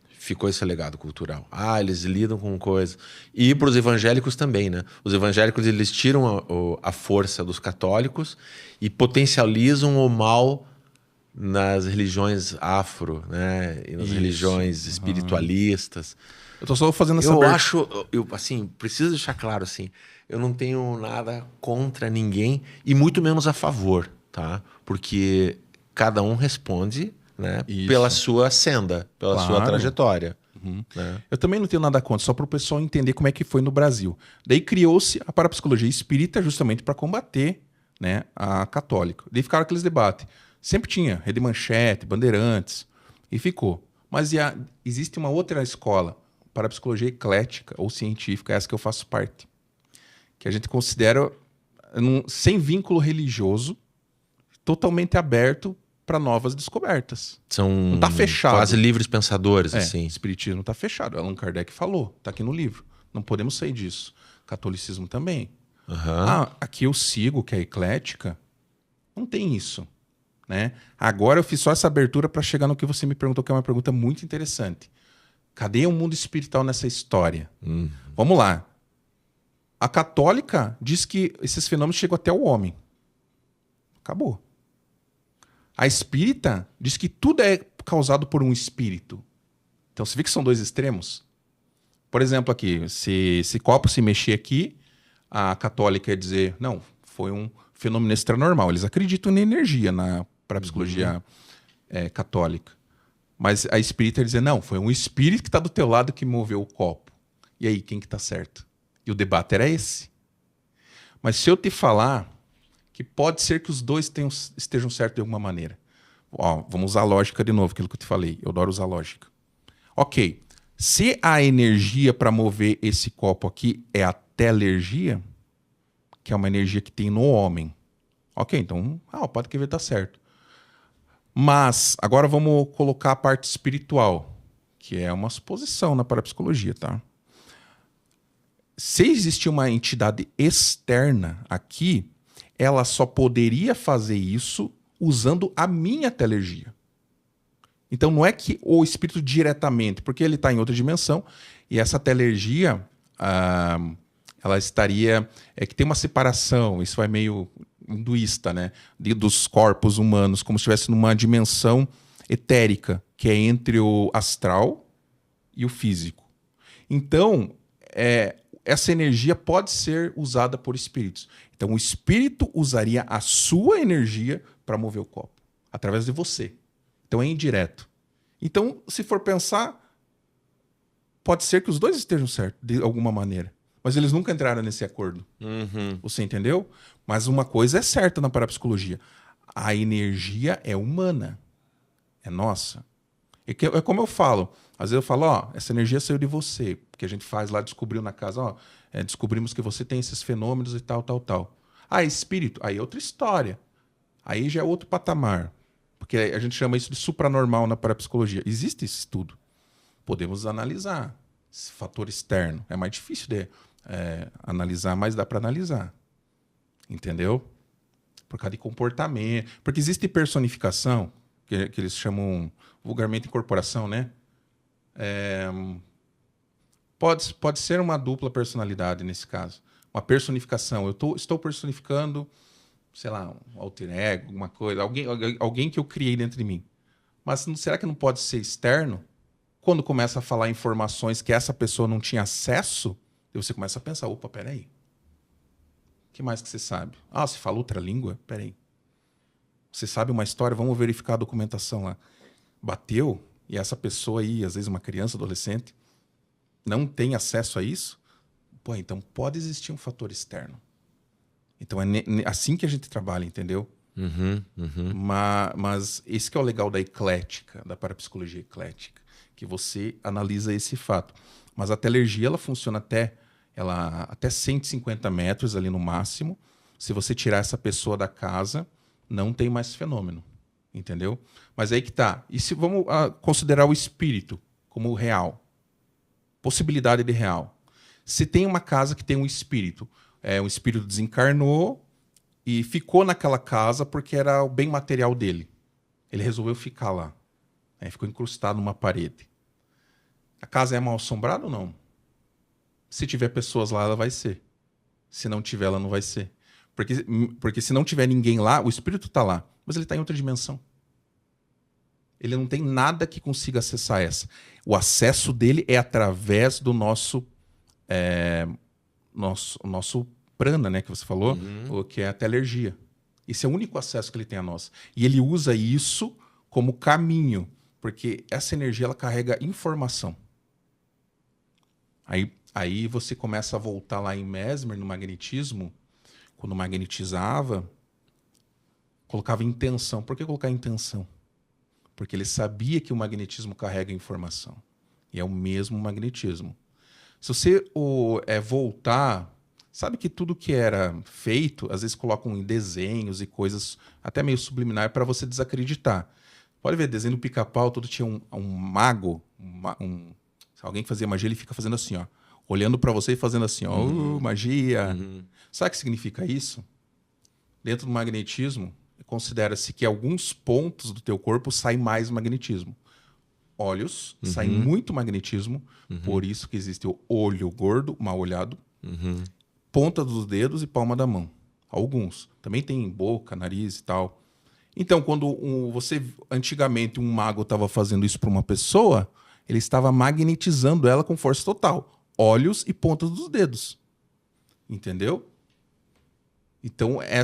Ficou esse legado cultural. Eles lidam com coisas. E para os evangélicos também, né? Os evangélicos, eles tiram a força dos católicos e potencializam o mal nas religiões afro, né? E nas religiões espiritualistas. Eu tô só fazendo essa... assim, preciso deixar claro, assim, eu não tenho nada contra ninguém e muito menos a favor, tá? Porque cada um responde, né, pela sua senda, pela sua trajetória. Né? Eu também não tenho nada contra, só para o pessoal entender como é que foi no Brasil. Daí criou-se a parapsicologia espírita justamente para combater, né, a católica. Daí ficaram aqueles debates. Sempre tinha Rede Manchete, Bandeirantes, e ficou. Mas existe uma outra escola, parapsicologia eclética ou científica, essa que eu faço parte, que a gente considera sem vínculo religioso, totalmente aberto para novas descobertas. São Não tá fechado. quase livres pensadores, assim. Espiritismo está fechado. Allan Kardec falou, está aqui no livro. Não podemos sair disso. Catolicismo também. Aqui eu sigo, que é eclética. Não tem isso. Né? Agora eu fiz só essa abertura para chegar no que você me perguntou, que é uma pergunta muito interessante. Cadê o mundo espiritual nessa história? Vamos lá. A católica diz que esses fenômenos chegam até o homem. Acabou. A espírita diz que tudo é causado por um espírito. Então você vê que são dois extremos? Por exemplo, aqui, se esse copo se mexer aqui, a católica ia dizer, não, foi um fenômeno extranormal. Eles acreditam na energia, na parapsicologia católica. Mas a espírita ia dizer, não, foi um espírito que está do teu lado que moveu o copo. E aí, quem que está certo? E o debate era esse. Mas se eu te falar que pode ser que os dois estejam certos de alguma maneira. Vamos usar a lógica de novo, aquilo que eu te falei. Eu adoro usar lógica. Ok. Se a energia para mover esse copo aqui é a telergia, que é uma energia que tem no homem. Ok, então pode que estar certo. Mas agora vamos colocar a parte espiritual, que é uma suposição na parapsicologia, tá? Se existir uma entidade externa aqui, ela só poderia fazer isso usando a minha telergia. Então não é que o espírito diretamente, porque ele está em outra dimensão, e essa telergia, ela estaria... É que tem uma separação, isso vai meio hinduísta, né? Dos corpos humanos, como se estivesse numa dimensão etérica, que é entre o astral e o físico. Então, essa energia pode ser usada por espíritos. Então, o espírito usaria a sua energia para mover o copo, através de você. Então, é indireto. Então, se for pensar, pode ser que os dois estejam certos, de alguma maneira. Mas eles nunca entraram nesse acordo. Você entendeu? Mas uma coisa é certa na parapsicologia. A energia é humana. É nossa. É como eu falo. Às vezes eu falo, essa energia saiu de você. Porque a gente faz lá, descobriu na casa, descobrimos que você tem esses fenômenos e tal, tal, tal. Espírito. Aí é outra história. Aí já é outro patamar. Porque a gente chama isso de supranormal na parapsicologia. Existe esse estudo. Podemos analisar esse fator externo. É mais difícil de analisar, mas dá para analisar. Entendeu? Por causa de comportamento. Porque existe personificação, que eles chamam vulgarmente incorporação, né? Pode ser uma dupla personalidade nesse caso. Uma personificação. Eu estou personificando, sei lá, um alter ego, alguma coisa. Alguém que eu criei dentro de mim. Mas será que não pode ser externo? Quando começa a falar informações que essa pessoa não tinha acesso, você começa a pensar, opa, peraí. O que mais que você sabe? Você fala outra língua? Peraí. Você sabe uma história? Vamos verificar a documentação lá. Bateu, e essa pessoa aí, às vezes uma criança, adolescente, não tem acesso a isso? Então pode existir um fator externo. Então é assim que a gente trabalha, entendeu? Mas esse que é o legal da eclética, da parapsicologia eclética, que você analisa esse fato. Mas a telergia, ela funciona até 150 metros ali no máximo. Se você tirar essa pessoa da casa, não tem mais fenômeno, entendeu? Mas aí que tá. E se vamos considerar o espírito como real? Possibilidade de real. Se tem uma casa que tem um espírito desencarnou e ficou naquela casa porque era o bem material dele. Ele resolveu ficar lá. Ficou incrustado numa parede. A casa é mal assombrada ou não? Se tiver pessoas lá, ela vai ser. Se não tiver, ela não vai ser. Porque se não tiver ninguém lá, o espírito está lá, mas ele está em outra dimensão. Ele não tem nada que consiga acessar essa. O acesso dele é através do nosso prana, né, que você falou, que é a telergia. Esse é o único acesso que ele tem a nós. E ele usa isso como caminho, porque essa energia ela carrega informação. Aí você começa a voltar lá em Mesmer, no magnetismo, quando magnetizava, colocava intenção. Por que colocar intenção? Porque ele sabia que o magnetismo carrega informação. E é o mesmo magnetismo. Se você voltar Sabe que tudo que era feito, às vezes colocam em desenhos e coisas até meio subliminar para você desacreditar. Pode ver, desenho do Pica-Pau, tudo tinha um mago, alguém que fazia magia, ele fica fazendo assim, ó, olhando para você e fazendo assim, ó, magia. Sabe o que significa isso? Dentro do magnetismo, considera-se que alguns pontos do teu corpo saem mais magnetismo. Olhos, sai muito magnetismo, por isso que existe o olho gordo, mal olhado, ponta dos dedos e palma da mão. Alguns. Também tem boca, nariz e tal. Então, quando antigamente um mago estava fazendo isso para uma pessoa, ele estava magnetizando ela com força total. Olhos e pontas dos dedos. Entendeu? Então, é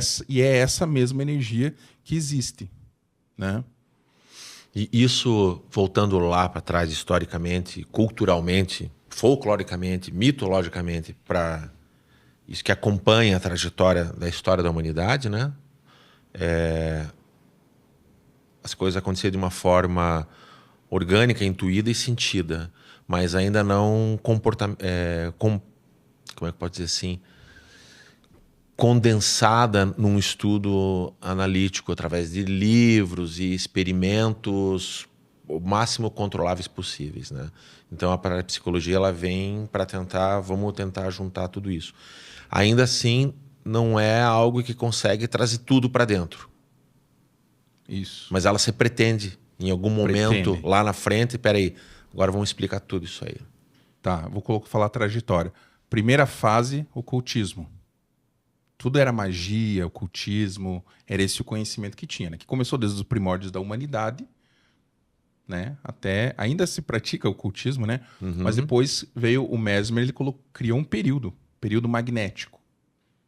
essa mesma energia que existe, né? E isso, voltando lá para trás, historicamente, culturalmente, folcloricamente, mitologicamente, para isso que acompanha a trajetória da história da humanidade, né? As coisas aconteciam de uma forma orgânica, intuída e sentida, mas ainda não como é que pode dizer assim? Condensada num estudo analítico através de livros e experimentos o máximo controláveis possíveis, né? Então a parapsicologia ela vem para vamos tentar juntar tudo isso. Ainda assim, não é algo que consegue trazer tudo para dentro. Isso. Mas ela se pretende, em algum momento, lá na frente, peraí, agora vamos explicar tudo isso aí. Tá, vou falar a trajetória. Primeira fase, ocultismo. Tudo era magia, ocultismo, era esse o conhecimento que tinha, né? Que começou desde os primórdios da humanidade, né? Até ainda se pratica ocultismo, né? Mas depois veio o Mesmer, ele criou um período magnético,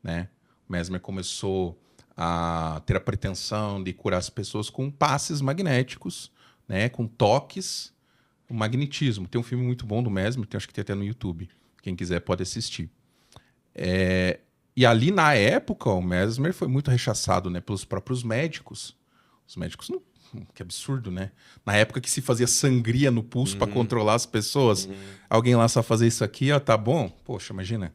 né? O Mesmer começou a ter a pretensão de curar as pessoas com passes magnéticos, né? Com toques, o magnetismo. Tem um filme muito bom do Mesmer, acho que tem até no YouTube. Quem quiser pode assistir. E ali, na época, o Mesmer foi muito rechaçado, né, pelos próprios médicos. Os médicos, não, que absurdo, né? Na época que se fazia sangria no pulso para controlar as pessoas, alguém lá só fazer isso aqui, ó, tá bom? Poxa, imagina.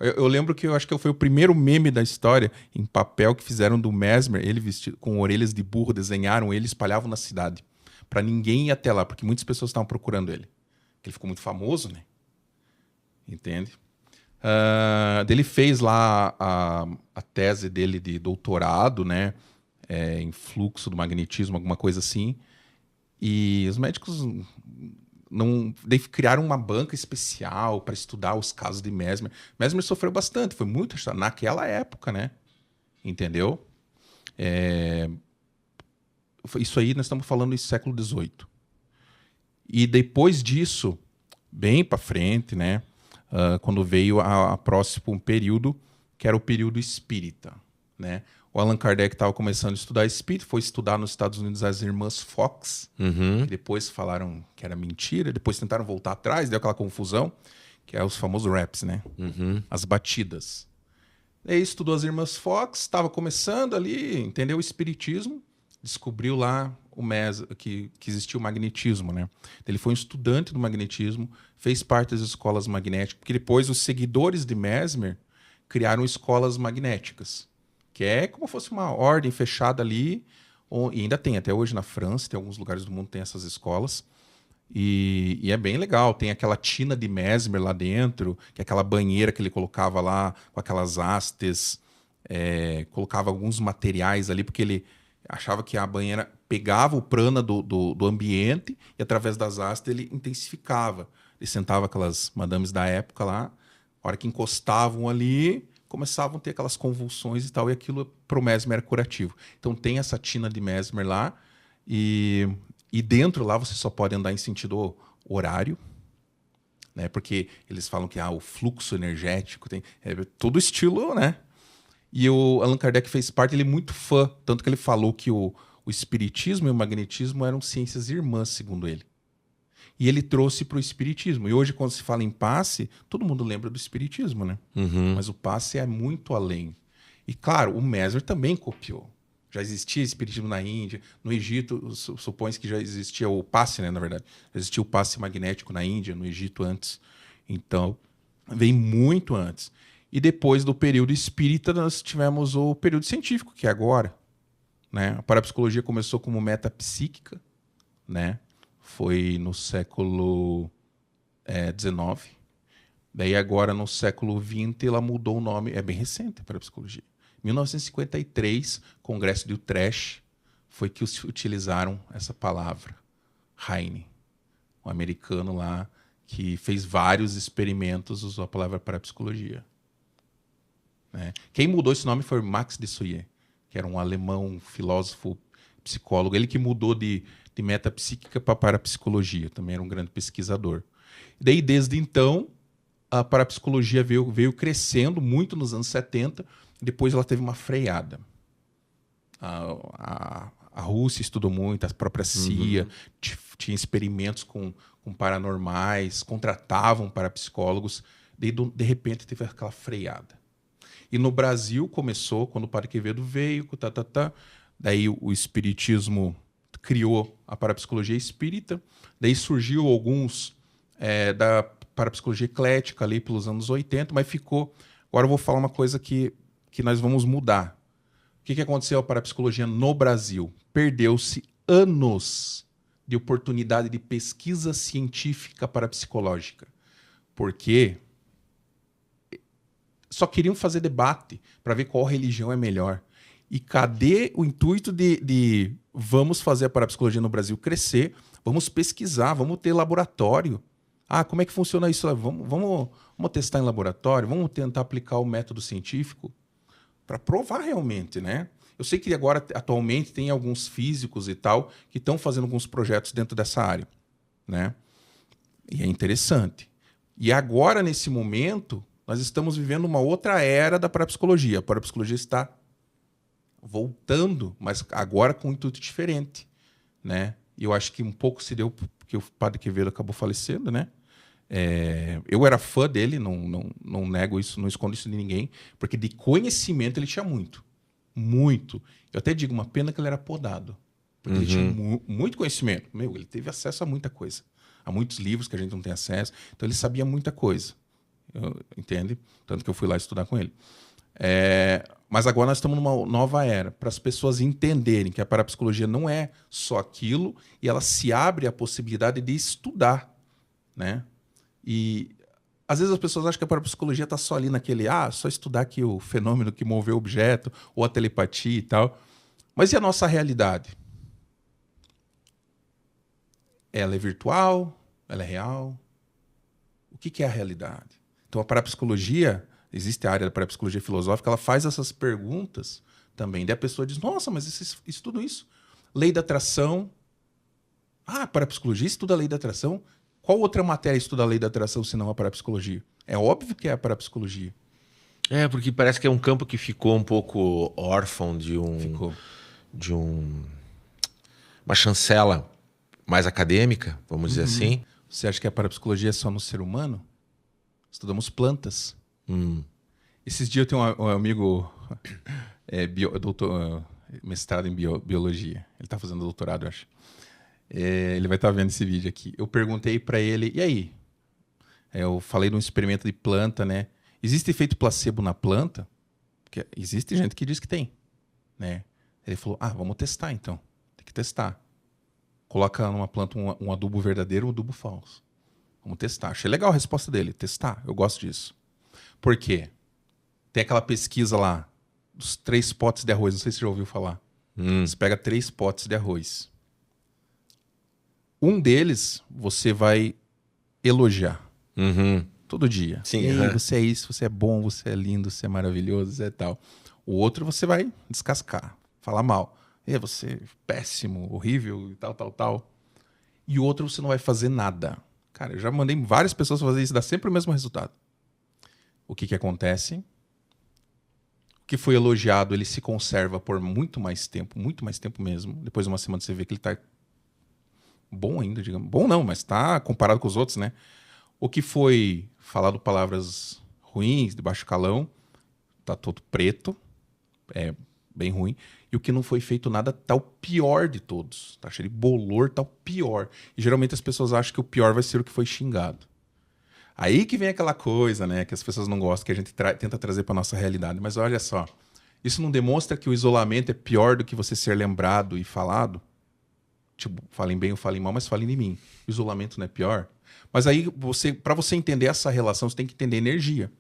Eu lembro que eu acho que foi o primeiro meme da história em papel que fizeram do Mesmer, ele vestido com orelhas de burro, desenharam ele e espalhavam na cidade. Para ninguém ir até lá, porque muitas pessoas estavam procurando ele. Ele ficou muito famoso, né? Entende? Ele fez lá a tese dele de doutorado, né, em fluxo do magnetismo, alguma coisa assim. E os médicos criaram uma banca especial para estudar os casos de Mesmer. Mesmer sofreu bastante, foi muito naquela época, né? Entendeu? Isso aí nós estamos falando em século XVIII. E depois disso, bem para frente, né? Quando veio a próximo período, que era o período espírita, né? O Allan Kardec estava começando a estudar espírito, foi estudar nos Estados Unidos as irmãs Fox, que depois falaram que era mentira, depois tentaram voltar atrás, deu aquela confusão, que é os famosos raps, né? As batidas. Aí estudou as irmãs Fox, estava começando ali, entendeu? O espiritismo, descobriu lá que existia o magnetismo, né? Ele foi um estudante do magnetismo, fez parte das escolas magnéticas, porque depois os seguidores de Mesmer criaram escolas magnéticas, que é como se fosse uma ordem fechada ali, e ainda tem, até hoje na França, tem alguns lugares do mundo que tem essas escolas, e é bem legal, tem aquela tina de Mesmer lá dentro, que é aquela banheira que ele colocava lá, com aquelas hastes, colocava alguns materiais ali, porque ele achava que a banheira pegava o prana do ambiente e através das hastes ele intensificava. Ele sentava aquelas madames da época lá, a hora que encostavam ali, começavam a ter aquelas convulsões e tal, e aquilo pro Mesmer era curativo. Então tem essa tina de Mesmer lá, e dentro lá você só pode andar em sentido horário, né? Porque eles falam que o fluxo energético tem todo estilo, né? E o Allan Kardec fez parte, ele é muito fã, tanto que ele falou que o espiritismo e o magnetismo eram ciências irmãs, segundo ele. E ele trouxe para o espiritismo. E hoje, quando se fala em passe, todo mundo lembra do espiritismo, né? Mas o passe é muito além. E, claro, o Mesmer também copiou. Já existia espiritismo na Índia. No Egito, supõe-se que já existia o passe, né, na verdade. Já existia o passe magnético na Índia, no Egito antes. Então, vem muito antes. E depois do período espírita, nós tivemos o período científico, que é agora. Né? A parapsicologia começou como metapsíquica, né? Foi no século XIX. Daí agora, no século XX, ela mudou o nome. É bem recente a parapsicologia. Em 1953, Congresso de Utrecht, foi que utilizaram essa palavra. Heine, um americano lá que fez vários experimentos, usou a palavra parapsicologia. Né? Quem mudou esse nome foi Max de Souillet, que era um alemão, filósofo, psicólogo. Ele que mudou de metapsíquica para parapsicologia. Também era um grande pesquisador. E daí, desde então, a parapsicologia veio crescendo muito nos anos 70. Depois ela teve uma freada. A Rússia estudou muito, a própria CIA tinha experimentos com paranormais, contratavam parapsicólogos. Daí, de repente, teve aquela freada. E no Brasil começou, quando o Padre Quevedo veio, daí o espiritismo criou a parapsicologia espírita, daí surgiu alguns da parapsicologia eclética ali pelos anos 80, mas ficou... Agora eu vou falar uma coisa que nós vamos mudar. O que aconteceu com a parapsicologia no Brasil? Perdeu-se anos de oportunidade de pesquisa científica parapsicológica. Porque só queriam fazer debate para ver qual religião é melhor. E cadê o intuito de vamos fazer a parapsicologia no Brasil crescer, vamos pesquisar, vamos ter laboratório. Como é que funciona isso? Vamos testar em laboratório, vamos tentar aplicar o método científico para provar realmente, né? Eu sei que agora, atualmente, tem alguns físicos e tal que estão fazendo alguns projetos dentro dessa área, né? E é interessante. E agora, nesse momento, nós estamos vivendo uma outra era da parapsicologia. A parapsicologia está voltando, mas agora com um intuito diferente, né? E eu acho que um pouco se deu porque o Padre Quevedo acabou falecendo, né? Eu era fã dele, não nego isso, não escondo isso de ninguém, porque de conhecimento ele tinha muito. Muito. Eu até digo, uma pena que ele era podado. Porque ele tinha muito conhecimento. Ele teve acesso a muita coisa. A muitos livros que a gente não tem acesso. Então ele sabia muita coisa. Entende? Tanto que eu fui lá estudar com ele. Mas agora nós estamos numa nova era, para as pessoas entenderem que a parapsicologia não é só aquilo, e ela se abre à possibilidade de estudar, né? E às vezes as pessoas acham que a parapsicologia está só ali naquele, só estudar aqui o fenômeno que moveu o objeto, ou a telepatia e tal. Mas e a nossa realidade? Ela é virtual? Ela é real? O que é a realidade? Então a parapsicologia, existe a área da parapsicologia filosófica, ela faz essas perguntas também. Daí a pessoa diz, nossa, mas isso tudo isso. Lei da atração. A parapsicologia estuda a lei da atração? Qual outra matéria estuda a lei da atração senão a parapsicologia? É óbvio que é a parapsicologia. Porque parece que é um campo que ficou um pouco órfão de uma chancela mais acadêmica, vamos dizer assim. Você acha que a parapsicologia é só no ser humano? Estudamos plantas. Esses dias eu tenho um amigo mestrado em biologia. Ele está fazendo doutorado, eu acho. Ele vai estar vendo esse vídeo aqui. Eu perguntei para ele, e aí? Eu falei de um experimento de planta, né? Existe efeito placebo na planta? Porque existe gente que diz que tem, né? Ele falou, vamos testar então. Tem que testar. Coloca numa planta um adubo verdadeiro e um adubo falso. Vamos testar. Achei legal a resposta dele. Testar. Eu gosto disso. Por quê? Tem aquela pesquisa lá dos 3 potes de arroz. Não sei se você já ouviu falar. Você pega 3 potes de arroz. Um deles você vai elogiar. Todo dia. Sim, e aí, você é isso, você é bom, você é lindo, você é maravilhoso, você é tal. O outro você vai descascar, falar mal. Você é péssimo, horrível e tal. E o outro você não vai fazer nada. Cara, eu já mandei várias pessoas fazer isso, dá sempre o mesmo resultado. O que acontece? O que foi elogiado, ele se conserva por muito mais tempo mesmo. Depois de uma semana você vê que ele está bom ainda, digamos. Bom não, mas está comparado com os outros, né? O que foi falado palavras ruins, de baixo calão, tá todo preto, é bem ruim. E o que não foi feito nada tá o pior de todos. Tá cheio de bolor, tá o pior. E geralmente as pessoas acham que o pior vai ser o que foi xingado. Aí que vem aquela coisa, né, que as pessoas não gostam, que a gente tenta trazer para nossa realidade. Mas olha só, isso não demonstra que o isolamento é pior do que você ser lembrado e falado? Tipo, falem bem ou falem mal, mas falem de mim. O isolamento não é pior? Mas aí, para você entender essa relação, você tem que entender energia.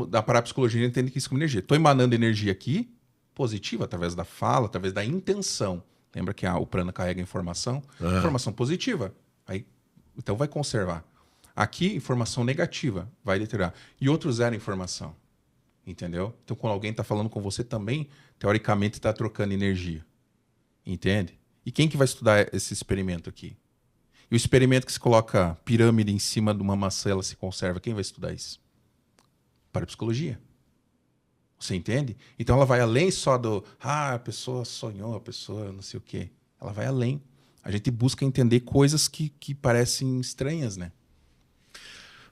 Da parapsicologia, a gente entende que isso como energia. Estou emanando energia aqui, positiva, através da fala, através da intenção. Lembra que o prana carrega informação? Informação positiva. Aí, então vai conservar. Aqui, informação negativa, vai deteriorar. E outro zero informação. Entendeu? Então, quando alguém está falando com você também, teoricamente está trocando energia. Entende? E quem que vai estudar esse experimento aqui? E o experimento que se coloca pirâmide em cima de uma maçã, ela se conserva, quem vai estudar isso? Parapsicologia. Você entende? Então ela vai além só do a pessoa sonhou, a pessoa não sei o quê. Ela vai além. A gente busca entender coisas que parecem estranhas, né?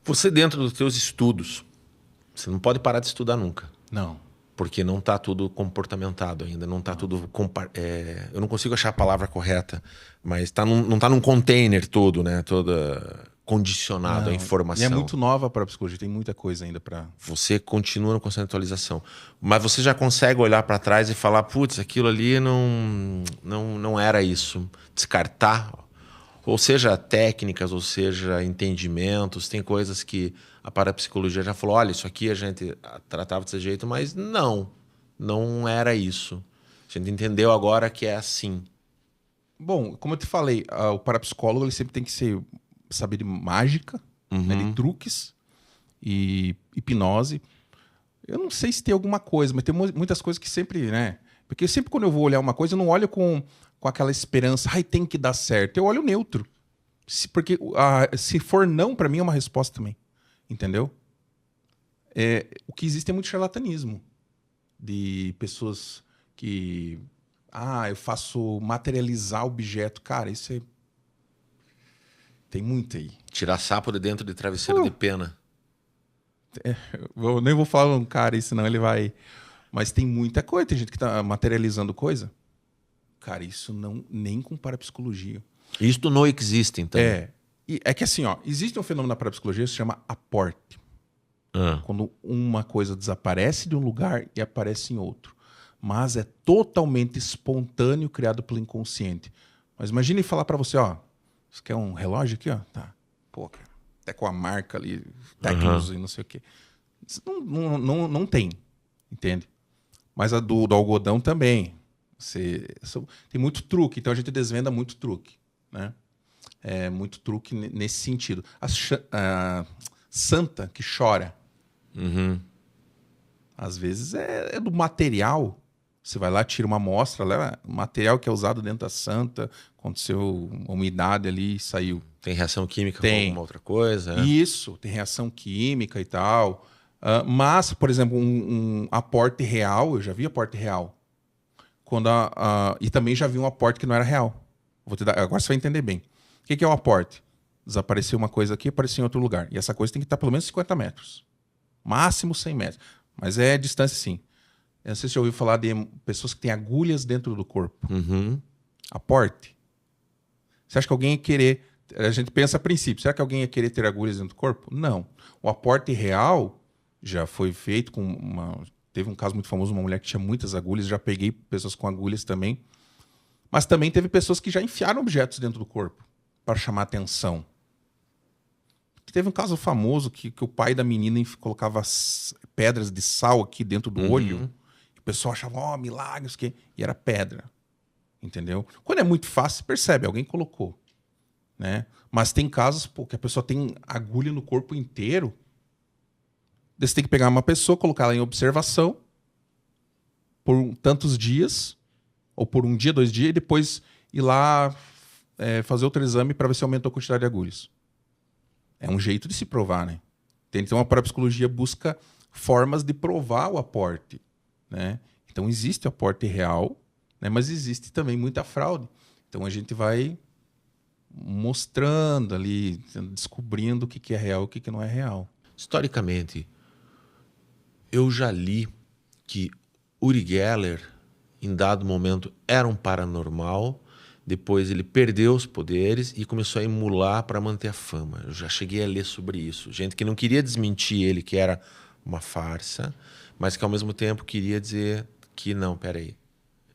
Você, dentro dos seus estudos, você não pode parar de estudar nunca. Não. Porque não está tudo comportamentado ainda, não está tudo... eu não consigo achar a palavra correta, mas não está num container todo, né? Toda condicionado a informação. E é muito nova para a psicologia, tem muita coisa ainda para... Você continua no constante atualização. Mas você já consegue olhar para trás e falar, putz, aquilo ali não era isso. Descartar. Ou seja, técnicas, ou seja, entendimentos. Tem coisas que a parapsicologia já falou, olha, isso aqui a gente tratava desse jeito, mas não era isso. A gente entendeu agora que é assim. Bom, como eu te falei, o parapsicólogo ele sempre tem que saber de mágica, né, de truques e hipnose. Eu não sei se tem alguma coisa, mas tem muitas coisas que sempre, né? Porque sempre quando eu vou olhar uma coisa, eu não olho com aquela esperança, ai, tem que dar certo. Eu olho neutro. Porque se for não, para mim é uma resposta também. Entendeu? O que existe é muito charlatanismo. De pessoas que... eu faço materializar objeto. Cara, isso é... Tem muito aí. Tirar sapo de dentro de travesseiro de pena. Eu nem vou falar um cara, senão ele vai... Mas tem muita coisa. Tem gente que tá materializando coisa. Cara, isso nem com parapsicologia. Isso não existe, então. É que assim, ó, existe um fenômeno na parapsicologia que se chama aporte. Quando uma coisa desaparece de um lugar e aparece em outro. Mas é totalmente espontâneo, criado pelo inconsciente. Mas imagine falar para você, ó, você quer um relógio aqui, ó? Tá. Pô, cara, até com a marca ali, Tecnos e não sei o quê. Isso não tem, entende? Mas a do algodão também. Tem muito truque, então a gente desvenda muito truque, né? Muito truque nesse sentido. A santa que chora, às vezes é do material. Você vai lá, tira uma amostra, o material que é usado dentro da santa, aconteceu uma umidade ali e saiu. Tem reação química com alguma outra coisa? Isso, tem reação química e tal. Mas, por exemplo, um aporte real, eu já vi aporte real. E também já vi um aporte que não era real. Agora você vai entender bem. O que é o aporte? Desapareceu uma coisa aqui, apareceu em outro lugar. E essa coisa tem que estar pelo menos 50 metros. Máximo 100 metros. Mas é distância, sim. Eu não sei se você já ouviu falar de pessoas que têm agulhas dentro do corpo. Aporte. Você acha que alguém ia querer... A gente pensa a princípio. Será que alguém ia querer ter agulhas dentro do corpo? Não. O aporte real já foi feito com uma... Teve um caso muito famoso, uma mulher que tinha muitas agulhas. Já peguei pessoas com agulhas também. Mas também teve pessoas que já enfiaram objetos dentro do corpo para chamar atenção. Teve um caso famoso que o pai da menina colocava pedras de sal aqui dentro do olho. E o pessoal achava, milagres, e era pedra. Entendeu? Quando é muito fácil, você percebe, alguém colocou. Né? Mas tem casos que a pessoa tem agulha no corpo inteiro. Você tem que pegar uma pessoa, colocar ela em observação por tantos dias, ou por um dia, 2 dias, e depois ir lá fazer outro exame para ver se aumentou a quantidade de agulhas. É um jeito de se provar, né? Então a parapsicologia busca formas de provar o aporte, né? Então existe o aporte real, né? Mas existe também muita fraude. Então a gente vai mostrando ali, descobrindo o que é real e o que não é real. Historicamente, eu já li que Uri Geller, em dado momento, era um paranormal, Depois ele perdeu os poderes e começou a emular para manter a fama. Eu já cheguei a ler sobre isso. Gente que não queria desmentir ele, que era uma farsa, mas que ao mesmo tempo queria dizer que não, peraí.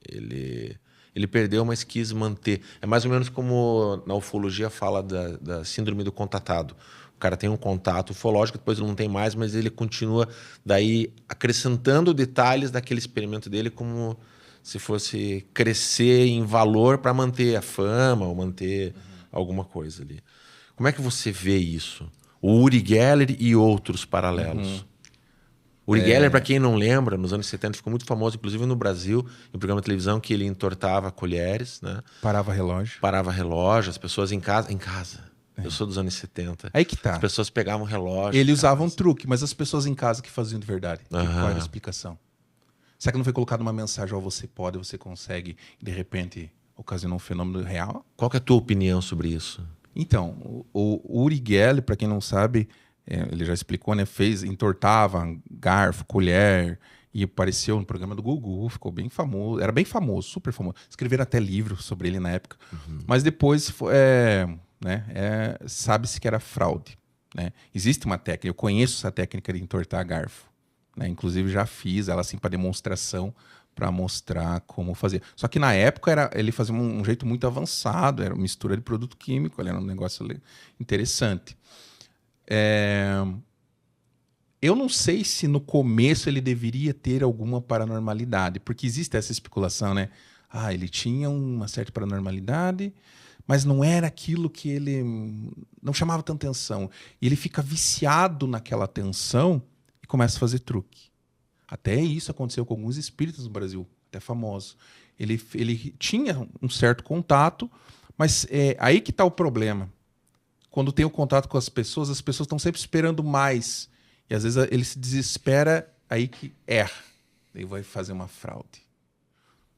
Ele perdeu, mas quis manter. É mais ou menos como na ufologia fala da síndrome do contatado. O cara tem um contato ufológico, depois ele não tem mais, mas ele continua daí acrescentando detalhes daquele experimento dele como se fosse crescer em valor para manter a fama ou manter alguma coisa ali. Como é que você vê isso? O Uri Geller e outros paralelos. Uri Geller, para quem não lembra, nos anos 70 ficou muito famoso, inclusive no Brasil, em programa de televisão, que ele entortava colheres, né? Parava relógio. Parava relógio, as pessoas em casa. Eu sou dos anos 70. Aí que tá. As pessoas pegavam relógio. Ele usava um truque, mas as pessoas em casa que faziam de verdade. Qual era a explicação? Será que não foi colocado uma mensagem, ó, você pode, você consegue, e de repente ocasionou um fenômeno real? Qual que é a tua opinião sobre isso? Então, o Uri Geller, para quem não sabe, ele já explicou, né? Entortava garfo, colher, e apareceu no programa do Gugu, ficou bem famoso. Era bem famoso, super famoso. Escreveram até livro sobre ele na época. Mas depois, sabe-se que era fraude. Né? Existe uma técnica, eu conheço essa técnica de entortar garfo. Né? Inclusive já fiz ela assim para demonstração, para mostrar como fazer. Só que na época ele fazia um jeito muito avançado, era uma mistura de produto químico, era um negócio interessante. Eu não sei se no começo ele deveria ter alguma paranormalidade, porque existe essa especulação, né? Ah, ele tinha uma certa paranormalidade, mas não era aquilo que ele não chamava tanta atenção. E ele fica viciado naquela atenção e começa a fazer truque. Até isso aconteceu com alguns espíritos no Brasil, até famosos. Ele tinha um certo contato, mas aí que está o problema. Quando tem o contato com as pessoas estão sempre esperando mais. E às vezes ele se desespera, aí que erra. Daí vai fazer uma fraude.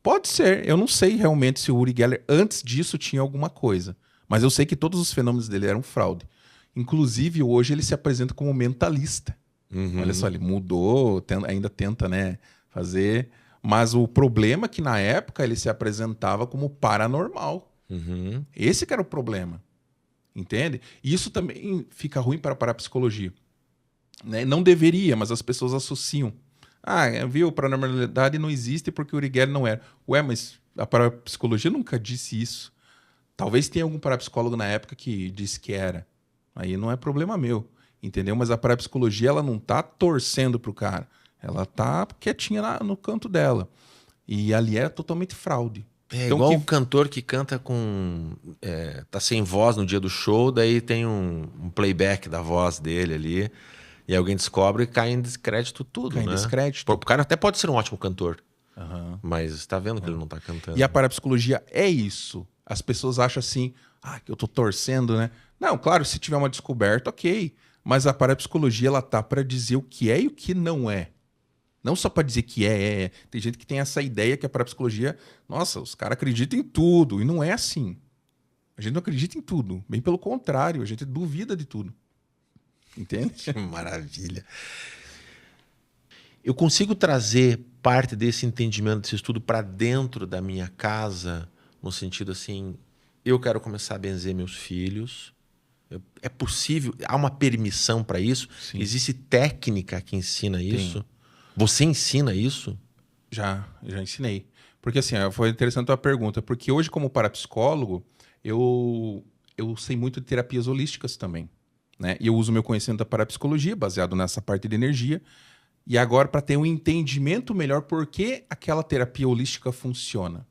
Pode ser. Eu não sei realmente se o Uri Geller, antes disso, tinha alguma coisa. Mas eu sei que todos os fenômenos dele eram fraude. Inclusive, hoje ele se apresenta como mentalista. Olha só, ele mudou, ainda tenta, né, fazer. Mas o problema é que, na época, ele se apresentava como paranormal. Esse que era o problema. Entende? E isso também fica ruim para a parapsicologia. Né? Não deveria, mas as pessoas associam. Ah, viu, paranormalidade não existe porque o Uri Geller não era. Ué, mas a parapsicologia nunca disse isso. Talvez tenha algum parapsicólogo na época que disse que era. Aí não é problema meu, entendeu? Mas a parapsicologia, ela não tá torcendo pro cara. Ela tá quietinha no canto dela. E ali é totalmente fraude. É então, igual o cantor que canta com... tá sem voz no dia do show, daí tem um playback da voz dele ali, e alguém descobre e cai em descrédito tudo, Cai em descrédito. O cara até pode ser um ótimo cantor, mas está vendo que ele não está cantando. E a parapsicologia é isso. As pessoas acham assim, que eu tô torcendo, né? Não, claro, se tiver uma descoberta, ok. Mas a parapsicologia, ela tá para dizer o que é e o que não é. Não só para dizer que é. Tem gente que tem essa ideia que a parapsicologia... Nossa, os caras acreditam em tudo. E não é assim. A gente não acredita em tudo. Bem pelo contrário, a gente duvida de tudo. Entende? Que maravilha. Eu consigo trazer parte desse entendimento, desse estudo para dentro da minha casa, no sentido assim, eu quero começar a benzer meus filhos. É possível? Há uma permissão para isso? Sim. Existe técnica que ensina isso? Tem. Você ensina isso? Já ensinei. Porque assim, foi interessante a tua pergunta, porque hoje como parapsicólogo, eu sei muito de terapias holísticas também. Né? E eu uso meu conhecimento da parapsicologia, baseado nessa parte de energia, e agora para ter um entendimento melhor por que aquela terapia holística funciona.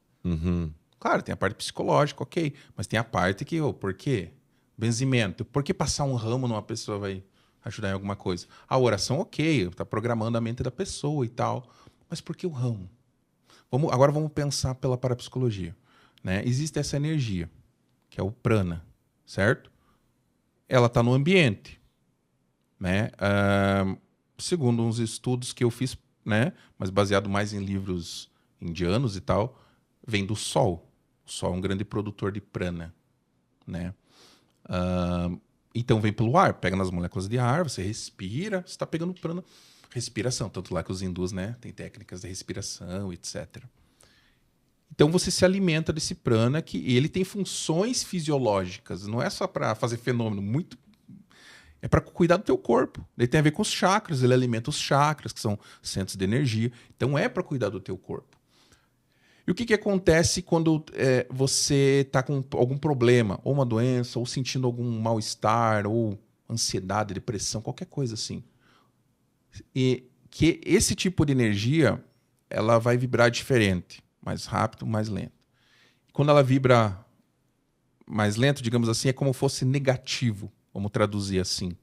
Claro, tem a parte psicológica, ok, mas tem a parte que, por quê? Benzimento. Por que passar um ramo numa pessoa vai ajudar em alguma coisa? A oração, ok, está programando a mente da pessoa e tal, mas por que o ramo? Agora vamos pensar pela parapsicologia. Né? Existe essa energia, que é o prana, certo? Ela está no ambiente. Né? Segundo uns estudos que eu fiz, né? Mas baseado mais em livros indianos e tal, vem do Sol. O Sol é um grande produtor de prana. Né? Então vem pelo ar, pega nas moléculas de ar, você respira, você está pegando prana. Respiração, tanto lá que os hindus, né, tem técnicas de respiração, etc. Então você se alimenta desse prana, que ele tem funções fisiológicas, não é só para fazer fenômeno, é para cuidar do teu corpo. Ele tem a ver com os chakras, ele alimenta os chakras, que são centros de energia. Então é para cuidar do teu corpo. E o que acontece quando você está com algum problema, ou uma doença, ou sentindo algum mal-estar, ou ansiedade, depressão, qualquer coisa assim? E que esse tipo de energia, ela vai vibrar diferente, mais rápido, mais lento. Quando ela vibra mais lento, digamos assim, é como se fosse negativo, vamos traduzir assim.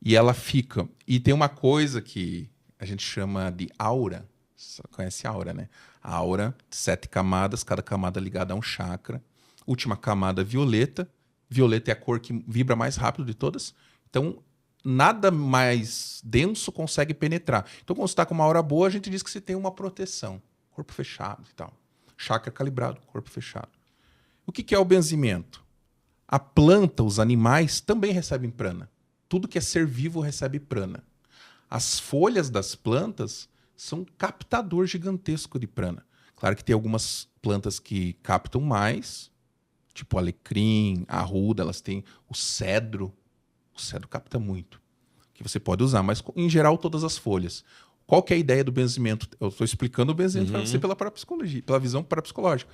E ela fica. E tem uma coisa que a gente chama de aura. Você conhece a aura, né? A aura, 7 camadas, cada camada ligada a um chakra. Última camada, violeta. Violeta é a cor que vibra mais rápido de todas. Então, nada mais denso consegue penetrar. Então, quando você está com uma aura boa, a gente diz que você tem uma proteção. Corpo fechado e tal. Chakra calibrado, corpo fechado. O que é o benzimento? A planta, os animais, também recebem prana. Tudo que é ser vivo recebe prana. As folhas das plantas são um captador gigantesco de prana. Claro que tem algumas plantas que captam mais, tipo alecrim, arruda, elas têm o cedro. O cedro capta muito, que você pode usar, mas em geral todas as folhas. Qual que é a ideia do benzimento? Eu estou explicando o benzimento para você pela parapsicologia, pela visão parapsicológica.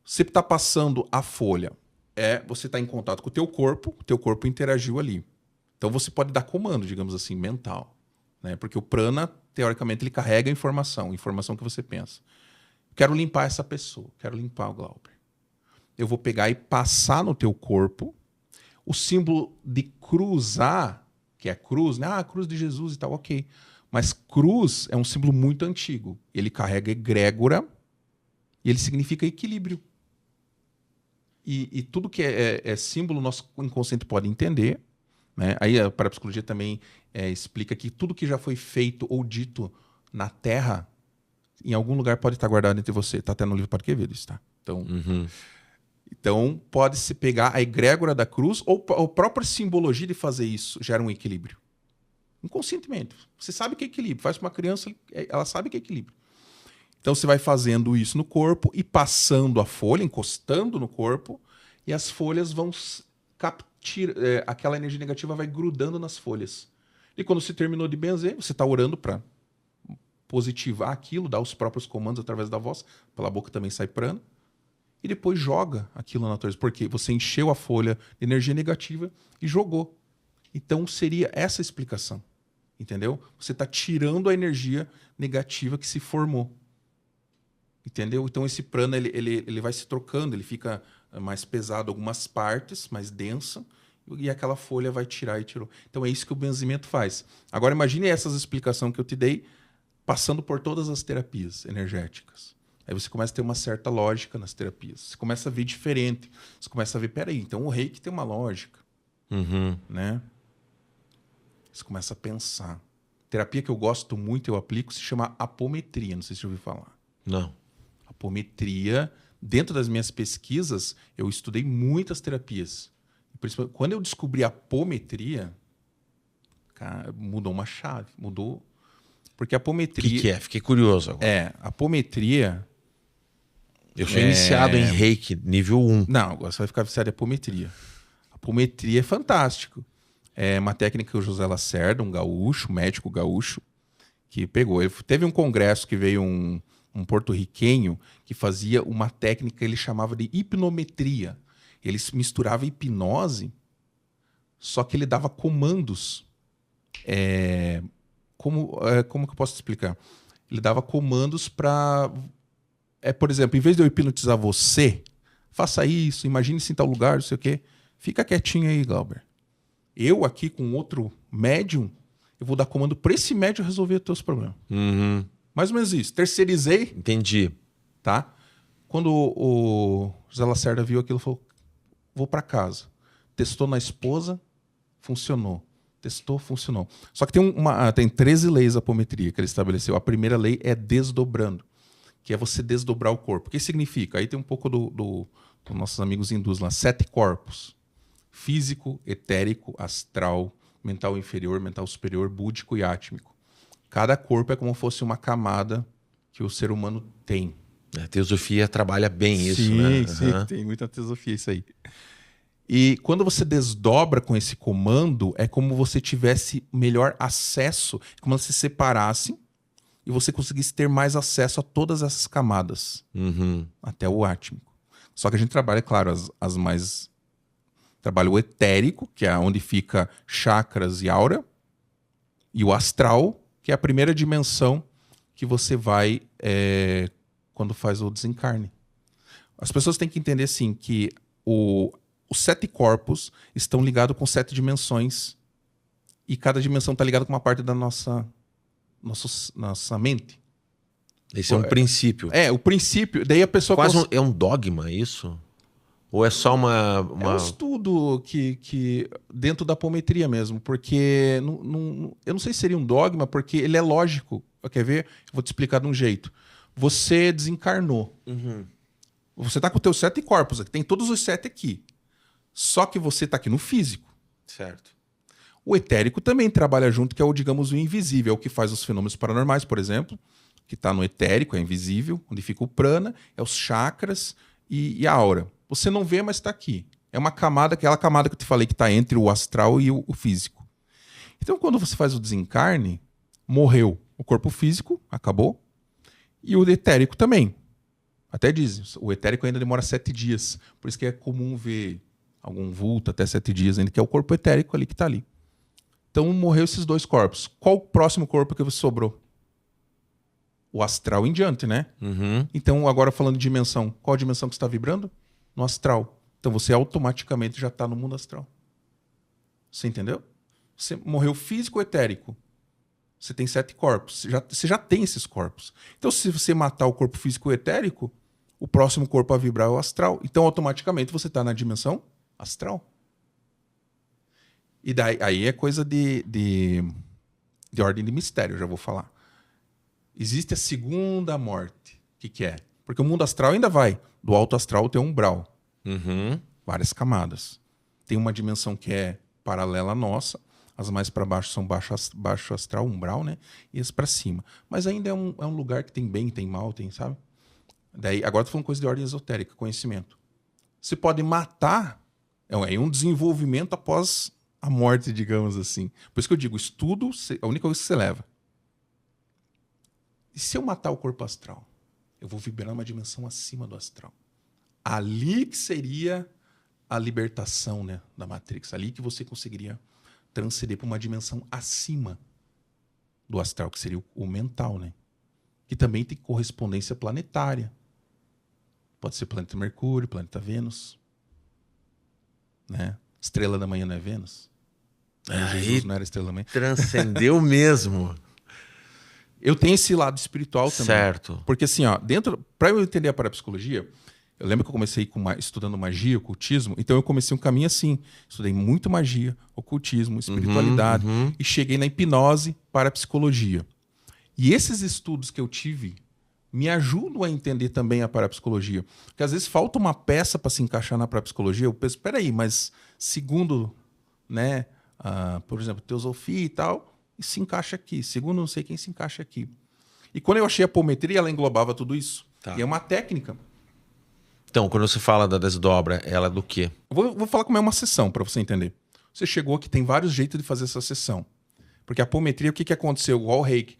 Você está passando a folha, você está em contato com o teu corpo interagiu ali. Então você pode dar comando, digamos assim, mental, né? Porque o prana, teoricamente, ele carrega informação que você pensa. Quero limpar essa pessoa, quero limpar o Glauber. Eu vou pegar e passar no teu corpo o símbolo de cruzar, que é a cruz, né? Ah, a cruz de Jesus e tal, ok. Mas cruz é um símbolo muito antigo. Ele carrega egrégora e ele significa equilíbrio. E tudo que é símbolo, nosso inconsciente pode entender, né? Aí a parapsicologia também explica que tudo que já foi feito ou dito na Terra, em algum lugar pode estar guardado entre você. Está até no livro Padre Quevedo, isso, tá? Então pode-se pegar a egrégora da cruz ou a própria simbologia de fazer isso gera um equilíbrio. Inconscientemente. Você sabe que é equilíbrio. Faz para uma criança, ela sabe que é equilíbrio. Então você vai fazendo isso no corpo e passando a folha, encostando no corpo, e as folhas vão aquela energia negativa vai grudando nas folhas. E quando você terminou de benzer, você está orando para positivar aquilo, dar os próprios comandos através da voz, pela boca também sai prana, e depois joga aquilo na natureza, porque você encheu a folha de energia negativa e jogou. Então seria essa a explicação, entendeu? Você está tirando a energia negativa que se formou. Entendeu? Então esse prana ele vai se trocando, ele fica mais pesado algumas partes, mais densa, e aquela folha vai tirar e tirou. Então é isso que o benzimento faz. Agora imagine essas explicações que eu te dei passando por todas as terapias energéticas. Aí você começa a ter uma certa lógica nas terapias. Você começa a ver diferente. Você começa a ver, peraí, então o reiki tem uma lógica. Né? Você começa a pensar. Terapia que eu gosto muito, eu aplico, se chama apometria. Não sei se você ouviu falar. Não. Apometria, dentro das minhas pesquisas, eu estudei muitas terapias. Principalmente, quando eu descobri a apometria, cara, mudou uma chave. Mudou. Porque a apometria... O que é? Fiquei curioso agora. A apometria... Eu sou iniciado em reiki, nível 1. Não, agora você vai ficar viciado em apometria. Apometria é fantástico. É uma técnica que o José Lacerda, um gaúcho, médico gaúcho, que pegou. Teve um congresso que veio um porto-riquenho que fazia uma técnica que ele chamava de hipnometria. Ele misturava hipnose, só que ele dava comandos. Como que eu posso explicar? Ele dava comandos para... por exemplo, em vez de eu hipnotizar você, faça isso, imagine-se em tal lugar, não sei o quê. Fica quietinho aí, Glauber. Eu aqui com outro médium, eu vou dar comando para esse médium resolver os teus problemas. Mais ou menos isso. Terceirizei. Entendi. Tá? Quando o José Lacerda viu aquilo, falou, vou para casa. Testou na esposa, funcionou. Testou, funcionou. Só que tem 13 leis da apometria que ele estabeleceu. A primeira lei é desdobrando, que é você desdobrar o corpo. O que significa? Aí tem um pouco dos nossos amigos hindus lá. 7 corpos. Físico, etérico, astral, mental inferior, mental superior, búdico e átmico. Cada corpo é como se fosse uma camada que o ser humano tem. A teosofia trabalha bem isso, Sim, né? sim, tem muita teosofia isso aí. E quando você desdobra com esse comando, é como você tivesse melhor acesso, como se separasse e você conseguisse ter mais acesso a todas essas camadas, até o átmico. Só que a gente trabalha, claro, as mais... Trabalha o etérico, que é onde fica chakras e aura, e o astral, que é a primeira dimensão que você vai quando faz o desencarne. As pessoas têm que entender, assim, que os 7 corpos estão ligados com 7 dimensões e cada dimensão está ligada com uma parte da nossa mente. Esse é um princípio. O princípio. Daí a pessoa... É um dogma isso? Ou é só uma... É um estudo que dentro da apometria mesmo, porque eu não sei se seria um dogma, porque ele é lógico. Quer ver? Eu vou te explicar de um jeito. Você desencarnou. Você está com os teus 7 corpos aqui. Tem todos os 7 aqui. Só que você está aqui no físico. Certo. O etérico também trabalha junto, que é o, digamos, o invisível. É o que faz os fenômenos paranormais, por exemplo, que está no etérico, é invisível, onde fica o prana, é os chakras e a aura. Você não vê, mas está aqui. É uma camada, aquela camada que eu te falei, que está entre o astral e o físico. Então, quando você faz o desencarne, morreu o corpo físico, acabou, e o etérico também. Até dizem, o etérico ainda demora 7 dias. Por isso que é comum ver algum vulto até 7 dias ainda, que é o corpo etérico ali que está ali. Então, morreu esses 2 corpos. Qual o próximo corpo que você sobrou? O astral em diante, né? Então, agora falando de dimensão, qual a dimensão que você está vibrando? No astral. Então, você automaticamente já está no mundo astral. Você entendeu? Você morreu físico ou etérico. Você tem 7 corpos. Você já tem esses corpos. Então, se você matar o corpo físico ou etérico, o próximo corpo a vibrar é o astral. Então, automaticamente, você está na dimensão astral. E daí, aí é coisa de ordem de mistério, eu já vou falar. Existe a segunda morte. O que é? Porque o mundo astral ainda vai. Do alto astral tem um umbral. Várias camadas. Tem uma dimensão que é paralela à nossa. As mais para baixo são baixo astral, umbral, né? E as para cima. Mas ainda é um lugar que tem bem, tem mal, tem, sabe? Daí, agora estou falando coisa de ordem esotérica, conhecimento. Você pode matar, é um desenvolvimento após a morte, digamos assim. Por isso que eu digo, estudo é a única coisa que você leva. E se eu matar o corpo astral? Eu vou vibrar numa dimensão acima do astral. Ali que seria a libertação, né, da Matrix. Ali que você conseguiria transcender para uma dimensão acima do astral, que seria o mental, né? Que também tem correspondência planetária. Pode ser planeta Mercúrio, planeta Vênus. Né? Estrela da manhã não é Vênus? Jesus não era estrela da manhã. Transcendeu mesmo. Eu tenho esse lado espiritual também. Certo. Porque assim, para eu entender a parapsicologia, eu lembro que eu comecei estudando magia, ocultismo, então eu comecei um caminho assim. Estudei muito magia, ocultismo, espiritualidade, e cheguei na hipnose, parapsicologia. E esses estudos que eu tive me ajudam a entender também a parapsicologia. Porque às vezes falta uma peça para se encaixar na parapsicologia. Eu penso, peraí, mas segundo, né, por exemplo, teosofia e tal, se encaixa aqui. Segundo não sei quem se encaixa aqui. E quando eu achei a apometria, ela englobava tudo isso. Tá. E é uma técnica. Então, quando você fala da desdobra, ela é do quê? Vou falar como é uma sessão, para você entender. Você chegou aqui, tem vários jeitos de fazer essa sessão. Porque a apometria, o que aconteceu? Igual o reiki.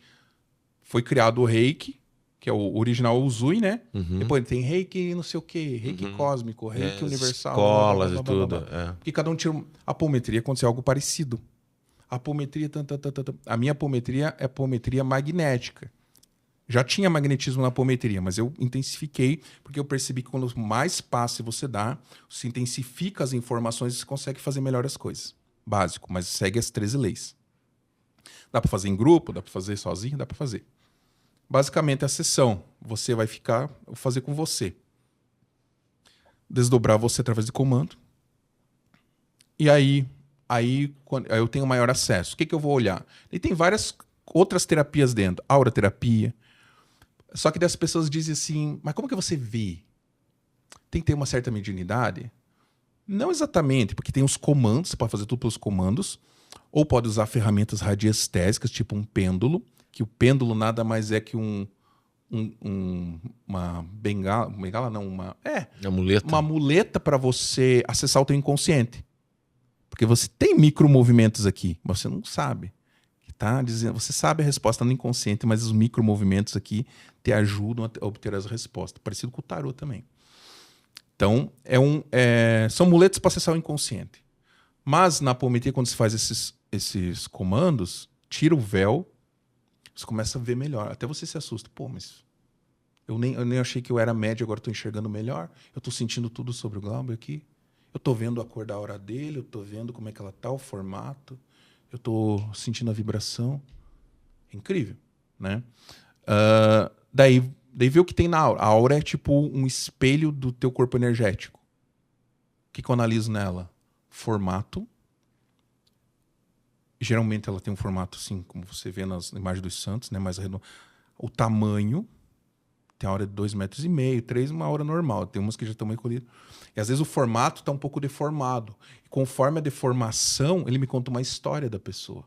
Foi criado o reiki, que é o original Uzui, né? Depois tem reiki não sei o quê, reiki cósmico, reiki universal. Escolas e tudo. Porque cada um tira... A apometria aconteceu algo parecido. A apometria... A minha apometria é apometria magnética. Já tinha magnetismo na apometria, mas eu intensifiquei porque eu percebi que quando mais passe você dá, se intensifica as informações e você consegue fazer melhor as coisas. Básico, mas segue as 13 leis. Dá para fazer em grupo, dá para fazer sozinho, dá para fazer. Basicamente, a sessão, você vai ficar, eu vou fazer com você. Desdobrar você através de comando. E aí eu tenho maior acesso. O que eu vou olhar? E tem várias outras terapias dentro. Auraterapia. Só que as pessoas dizem assim, mas como que você vê? Tem que ter uma certa mediunidade? Não exatamente, porque tem os comandos, você pode fazer tudo pelos comandos, ou pode usar ferramentas radiestésicas, tipo um pêndulo, que o pêndulo nada mais é que um uma bengala não, Amuleta. uma muleta para você acessar o teu inconsciente. Porque você tem micromovimentos aqui, mas você não sabe. Tá dizendo, você sabe a resposta no inconsciente, mas os micromovimentos aqui te ajudam a obter as respostas. Parecido com o tarô também. Então, são muletas para acessar o inconsciente. Mas na apometria, quando se faz esses comandos, tira o véu, você começa a ver melhor. Até você se assusta. Pô, mas eu nem achei que eu era médio, agora estou enxergando melhor. Eu estou sentindo tudo sobre o Glauber aqui. Eu estou vendo a cor da aura dele, eu estou vendo como é que ela está, o formato. Eu estou sentindo a vibração. É incrível, né? Daí vê o que tem na aura. A aura é tipo um espelho do teu corpo energético. O que eu analiso nela? Formato. Geralmente ela tem um formato assim, como você vê nas imagens dos santos, né? Mais redondo. O tamanho. Tem a aura de 2,5 metros, 3, uma aura normal. Tem umas que já estão meio colhidas. E às vezes o formato está um pouco deformado. E conforme a deformação, ele me conta uma história da pessoa.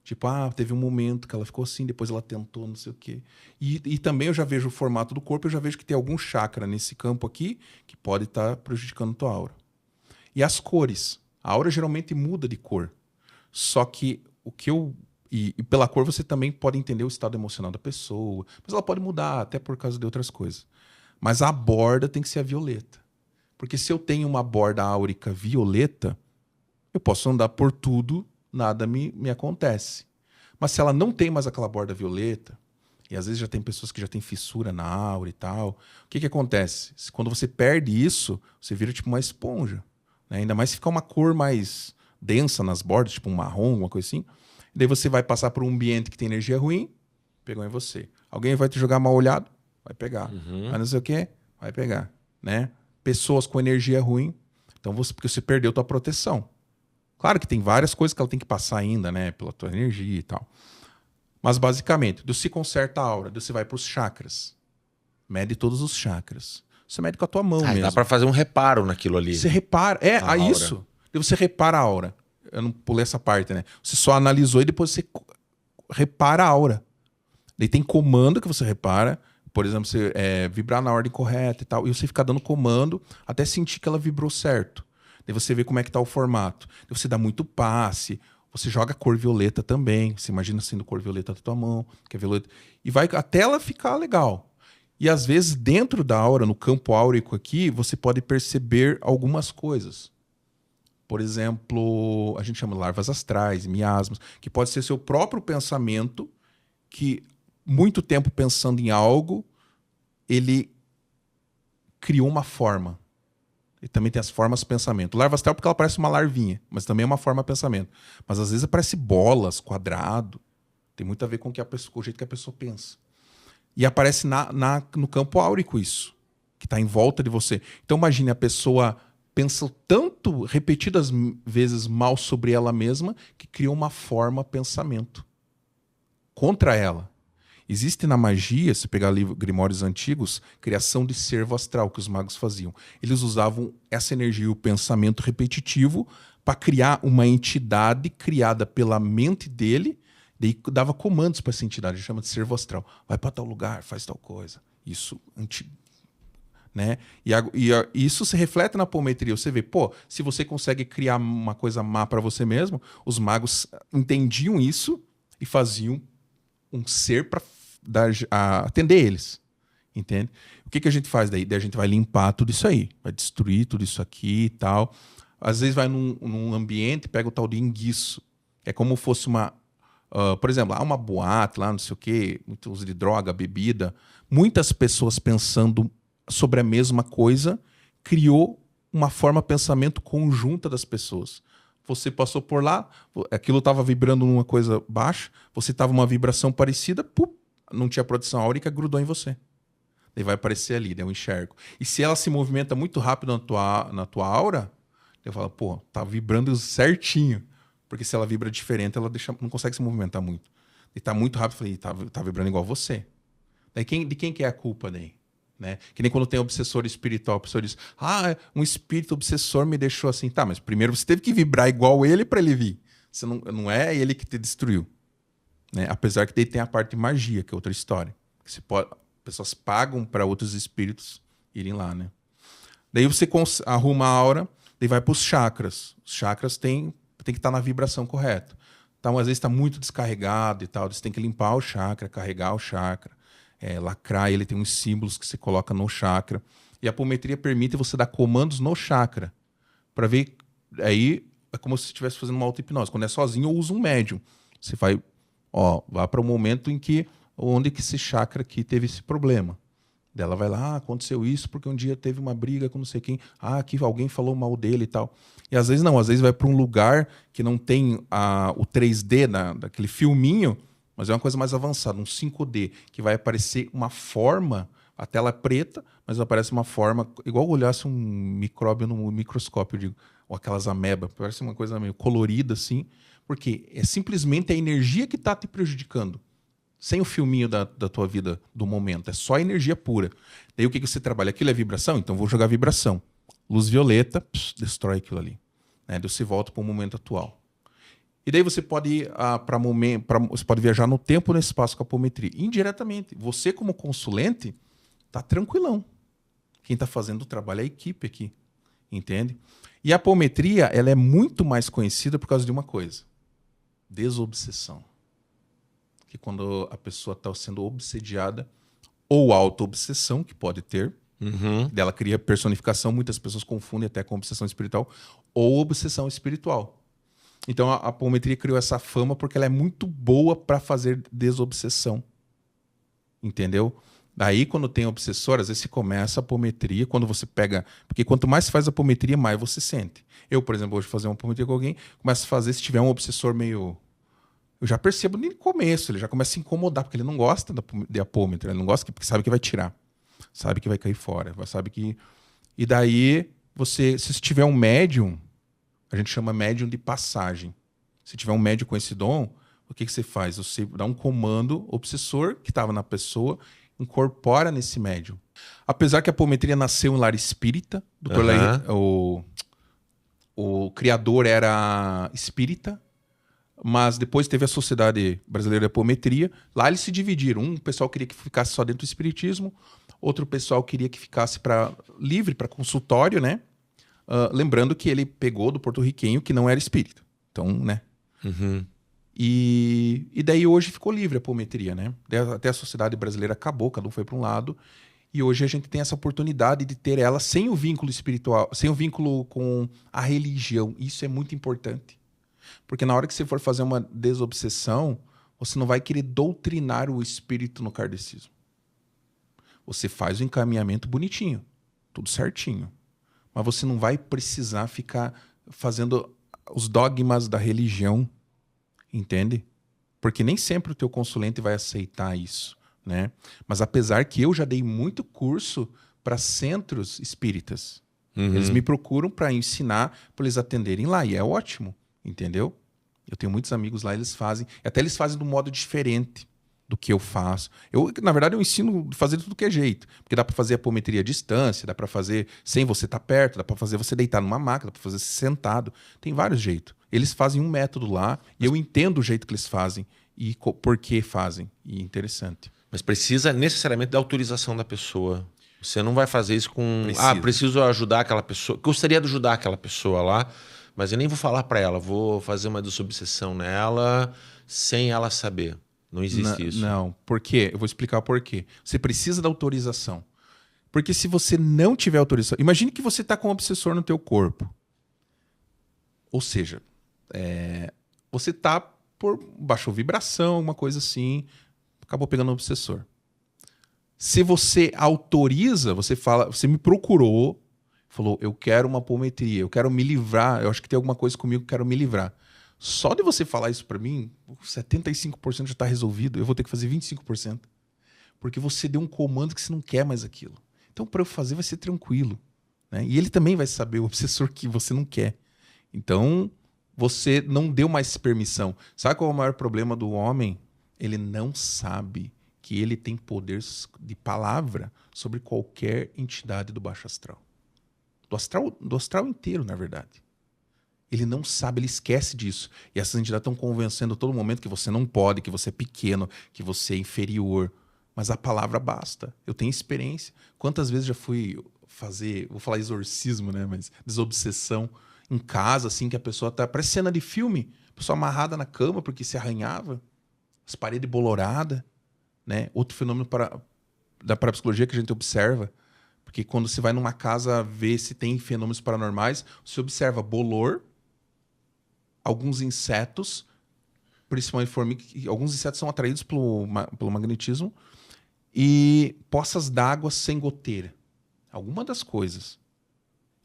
Tipo, teve um momento que ela ficou assim, depois ela tentou, não sei o quê. E também eu já vejo o formato do corpo, eu já vejo que tem algum chakra nesse campo aqui que pode estar prejudicando a tua aura. E as cores. A aura geralmente muda de cor. Só que o que eu... E pela cor você também pode entender o estado emocional da pessoa. Mas ela pode mudar até por causa de outras coisas. Mas a borda tem que ser a violeta. Porque se eu tenho uma borda áurica violeta, eu posso andar por tudo, nada me acontece. Mas se ela não tem mais aquela borda violeta, e às vezes já tem pessoas que já têm fissura na aura e tal, o que acontece? Quando você perde isso, você vira tipo uma esponja. Né? Ainda mais se ficar uma cor mais densa nas bordas, tipo um marrom, alguma coisa assim. Daí você vai passar por um ambiente que tem energia ruim, pegou em você. Alguém vai te jogar mal olhado, vai pegar. Mas não sei o quê, vai pegar. Né? Pessoas com energia ruim, então porque você perdeu tua proteção. Claro que tem várias coisas que ela tem que passar ainda, né? Pela tua energia e tal. Mas basicamente, você conserta a aura, você vai para os chakras. Mede todos os chakras. Você mede com a tua mão mesmo. Dá para fazer um reparo naquilo ali. Você repara. Isso. Daí você repara a aura. Eu não pulei essa parte, né? Você só analisou e depois você repara a aura. Daí tem comando que você repara. Por exemplo, você vibrar na ordem correta e tal. E você fica dando comando até sentir que ela vibrou certo. Daí você vê como é que tá o formato. Daí você dá muito passe. Você joga cor violeta também. Você imagina sendo cor violeta da tua mão. Que é violeta. E vai até ela ficar legal. E às vezes dentro da aura, no campo áurico aqui, você pode perceber algumas coisas. Por exemplo, a gente chama de larvas astrais, miasmas, que pode ser seu próprio pensamento, que muito tempo pensando em algo, ele criou uma forma. E também tem as formas pensamento. Larva astral porque ela parece uma larvinha, mas também é uma forma pensamento. Mas às vezes aparece bolas, quadrado. Tem muito a ver com o jeito que a pessoa pensa. E aparece no campo áurico isso, que está em volta de você. Então imagine a pessoa pensa tanto, repetidas vezes mal sobre ela mesma, que criou uma forma pensamento contra ela. Existe na magia, se pegar grimórios antigos, criação de servo astral que os magos faziam. Eles usavam essa energia, o pensamento repetitivo, para criar uma entidade criada pela mente dele, daí dava comandos para essa entidade, chama de servo astral. Vai para tal lugar, faz tal coisa. Isso antigo. Né? E isso se reflete na apometria. Você vê, se você consegue criar uma coisa má para você mesmo, os magos entendiam isso e faziam um ser para atender eles. Entende? O que a gente faz daí? Daí a gente vai limpar tudo isso aí, vai destruir tudo isso aqui e tal. Às vezes vai num ambiente, pega o tal de enguiço. É como fosse uma... por exemplo, há uma boate lá, não sei o quê, muito uso de droga, bebida. Muitas pessoas pensando sobre a mesma coisa, criou uma forma de pensamento conjunta das pessoas. Você passou por lá, aquilo estava vibrando numa coisa baixa, você estava uma vibração parecida, não tinha proteção áurica, grudou em você. Daí vai aparecer ali, daí eu enxergo. E se ela se movimenta muito rápido na tua aura, eu falo, tá vibrando certinho. Porque se ela vibra diferente, ela não consegue se movimentar muito. E tá muito rápido, eu falei, tá vibrando igual você. Daí de quem que é a culpa daí? Né? Que nem quando tem obsessor espiritual, a pessoa diz, um espírito obsessor me deixou assim. Tá, mas primeiro você teve que vibrar igual ele para ele vir. Você não é ele que te destruiu. Né? Apesar que daí tem a parte de magia, que é outra história. Que você pode, pessoas pagam para outros espíritos irem lá, né? Daí você arruma a aura, daí vai para os chakras. Os chakras tem que estar na vibração correta. Então, às vezes está muito descarregado e tal. Você tem que limpar o chakra, carregar o chakra, lacrar ele. Tem uns símbolos que você coloca no chakra. E a apometria permite você dar comandos no chakra para ver. Aí é como se você estivesse fazendo uma auto-hipnose. Quando é sozinho, eu uso um médium. Você vai para o momento em que onde que esse chakra aqui teve esse problema. Ela vai lá, aconteceu isso porque um dia teve uma briga com não sei quem. Aqui alguém falou mal dele e tal. E às vezes não, às vezes vai para um lugar que não tem o 3D daquele filminho, mas é uma coisa mais avançada, um 5D, que vai aparecer uma forma, a tela é preta, mas aparece uma forma, igual olhasse um micróbio no microscópio, eu digo, ou aquelas amebas, parece uma coisa meio colorida assim, porque é simplesmente a energia que está te prejudicando. Sem o filminho da tua vida do momento. É só energia pura. Daí o que você trabalha? Aquilo é vibração? Então vou jogar vibração. Luz violeta, destrói aquilo ali. Daí você volta para o momento atual. E daí você pode ir você pode viajar no tempo e no espaço com a apometria. Indiretamente. Você, como consulente, tá tranquilão. Quem está fazendo o trabalho é a equipe aqui. Entende? E a apometria, ela é muito mais conhecida por causa de uma coisa. Desobsessão. Que quando a pessoa está sendo obsediada, ou auto-obsessão, que pode ter, dela cria personificação, muitas pessoas confundem até com obsessão espiritual, ou obsessão espiritual. Então a apometria criou essa fama porque ela é muito boa para fazer desobsessão. Entendeu? Daí, quando tem obsessor, às vezes se começa a apometria, quando você pega... Porque quanto mais você faz a apometria, mais você sente. Eu, por exemplo, hoje fazer uma apometria com alguém, começo a fazer se tiver um obsessor meio... Eu já percebo no começo, ele já começa a se incomodar, porque ele não gosta de apômetro, ele não gosta porque sabe que vai tirar, sabe que vai cair fora, sabe que... E daí, se tiver um médium, a gente chama médium de passagem. Se tiver um médium com esse dom, o que você faz? Você dá um comando obsessor que estava na pessoa, incorpora nesse médium. Apesar que a apometria nasceu em lar espírita, o criador era espírita, mas depois teve a Sociedade Brasileira de Apometria. Lá eles se dividiram. Um pessoal queria que ficasse só dentro do espiritismo, outro pessoal queria que ficasse livre para consultório, né? Lembrando que ele pegou do porto-riquenho que não era espírita. Então, né? E daí hoje ficou livre a apometria, né? Até a Sociedade Brasileira acabou, cada um foi para um lado. E hoje a gente tem essa oportunidade de ter ela sem o vínculo espiritual, sem o vínculo com a religião. Isso é muito importante. Porque na hora que você for fazer uma desobsessão, você não vai querer doutrinar o espírito no kardecismo. Você faz o encaminhamento bonitinho, tudo certinho. Mas você não vai precisar ficar fazendo os dogmas da religião, entende? Porque nem sempre o teu consulente vai aceitar isso, né? Mas apesar que eu já dei muito curso para centros espíritas. Eles me procuram para ensinar, para eles atenderem lá, e é ótimo. Entendeu? Eu tenho muitos amigos lá, eles fazem de um modo diferente do que eu faço. Na verdade, eu ensino a fazer de tudo que é jeito. Porque dá para fazer apometria à distância, dá para fazer sem você estar perto, dá para fazer você deitar numa maca, dá para fazer sentado. Tem vários jeitos. Eles fazem um método lá e eu entendo o jeito que eles fazem e por que fazem. E é interessante. Mas precisa necessariamente da autorização da pessoa. Você não vai fazer isso com... preciso ajudar aquela pessoa. Gostaria de ajudar aquela pessoa lá, mas eu nem vou falar para ela, vou fazer uma desobsessão nela sem ela saber. Não existe isso. Não, por quê? Eu vou explicar o porquê. Você precisa da autorização. Porque se você não tiver autorização... Imagine que você está com um obsessor no teu corpo. Ou seja, você está por baixou vibração, uma coisa assim, acabou pegando um obsessor. Se você autoriza, você fala, você me procurou, falou, eu quero uma apometria, eu quero me livrar, eu acho que tem alguma coisa comigo que eu quero me livrar. Só de você falar isso para mim, 75% já está resolvido, eu vou ter que fazer 25%. Porque você deu um comando que você não quer mais aquilo. Então, para eu fazer, vai ser tranquilo, né? E ele também vai saber, o obsessor, que você não quer. Então, você não deu mais permissão. Sabe qual é o maior problema do homem? Ele não sabe que ele tem poder de palavra sobre qualquer entidade do baixo astral. Do astral inteiro, na verdade. Ele não sabe, ele esquece disso. E essas entidades estão convencendo a todo momento que você não pode, que você é pequeno, que você é inferior. Mas a palavra basta. Eu tenho experiência. Quantas vezes já fui fazer, vou falar exorcismo, né? Mas desobsessão em casa, assim, que a pessoa tá... Parece cena de filme. A pessoa amarrada na cama porque se arranhava. As paredes boloradas, né? Outro fenômeno da parapsicologia que a gente observa. Porque quando você vai numa casa ver se tem fenômenos paranormais, você observa bolor, alguns insetos, principalmente formigas, alguns insetos são atraídos pelo magnetismo, e poças d'água sem goteira. Alguma das coisas.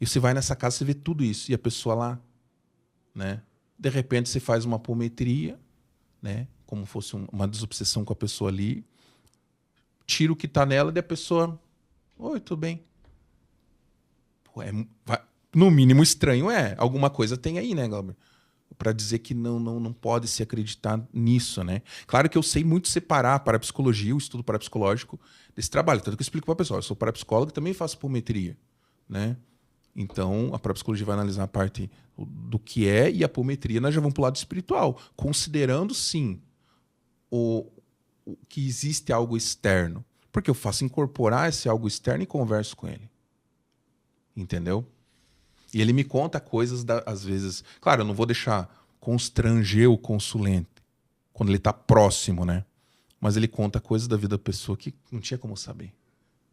E você vai nessa casa, você vê tudo isso. E a pessoa lá, né? De repente você faz uma apometria, né? Como fosse uma desobsessão com a pessoa ali. Tira o que está nela e a pessoa... Oi, tudo bem? Pô, no mínimo estranho é. Alguma coisa tem aí, né, Glauber? Para dizer que não pode se acreditar nisso, né? Claro que eu sei muito separar a parapsicologia, o estudo parapsicológico, desse trabalho. Tanto que eu explico para o pessoal. Eu sou parapsicólogo e também faço apometria, né? Então, a parapsicologia vai analisar a parte do que é, e a apometria nós já vamos para o lado espiritual, considerando, sim, o que existe algo externo. Porque eu faço incorporar esse algo externo e converso com ele. Entendeu? E ele me conta coisas, às vezes... Claro, eu não vou deixar constranger o consulente quando ele está próximo, né? Mas ele conta coisas da vida da pessoa que não tinha como saber.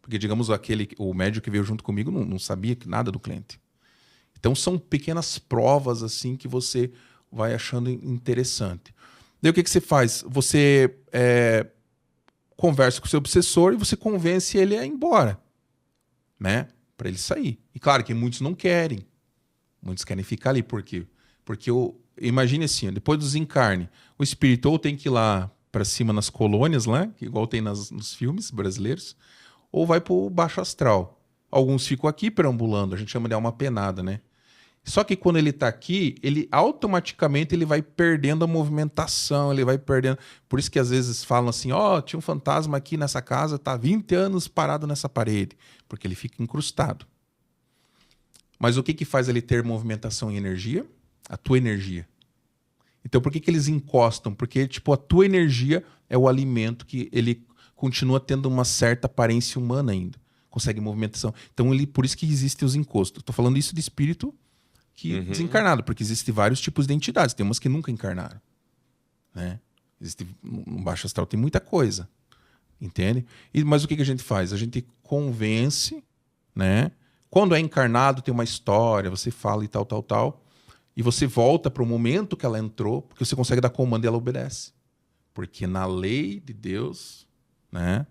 Porque, digamos, o médico que veio junto comigo não sabia nada do cliente. Então, são pequenas provas assim que você vai achando interessante. Daí, o que você faz? Você... conversa com o seu obsessor e você convence ele a ir embora, né? Para ele sair. E claro que muitos não querem. Muitos querem ficar ali. Por quê? Porque imagine assim, depois do desencarne, o espírito ou tem que ir lá para cima nas colônias, lá, igual tem nos filmes brasileiros, ou vai para o baixo astral. Alguns ficam aqui perambulando, a gente chama de alma penada, né? Só que quando ele está aqui, ele automaticamente ele vai perdendo a movimentação, ele vai perdendo... Por isso que às vezes falam assim, tinha um fantasma aqui nessa casa, está 20 anos parado nessa parede, porque ele fica incrustado. Mas o que faz ele ter movimentação e energia? A tua energia. Então por que eles encostam? Porque tipo, a tua energia é o alimento que ele continua tendo uma certa aparência humana ainda. Consegue movimentação. Então por isso que existem os encostos. Estou falando isso de espírito... desencarnado, porque existem vários tipos de entidades. Tem umas que nunca encarnaram, né? No baixo astral tem muita coisa, entende? Mas o que a gente faz? A gente convence, né? Quando é encarnado tem uma história, você fala e tal, e você volta para o momento que ela entrou, porque você consegue dar comando e ela obedece. Porque na lei de Deus, né?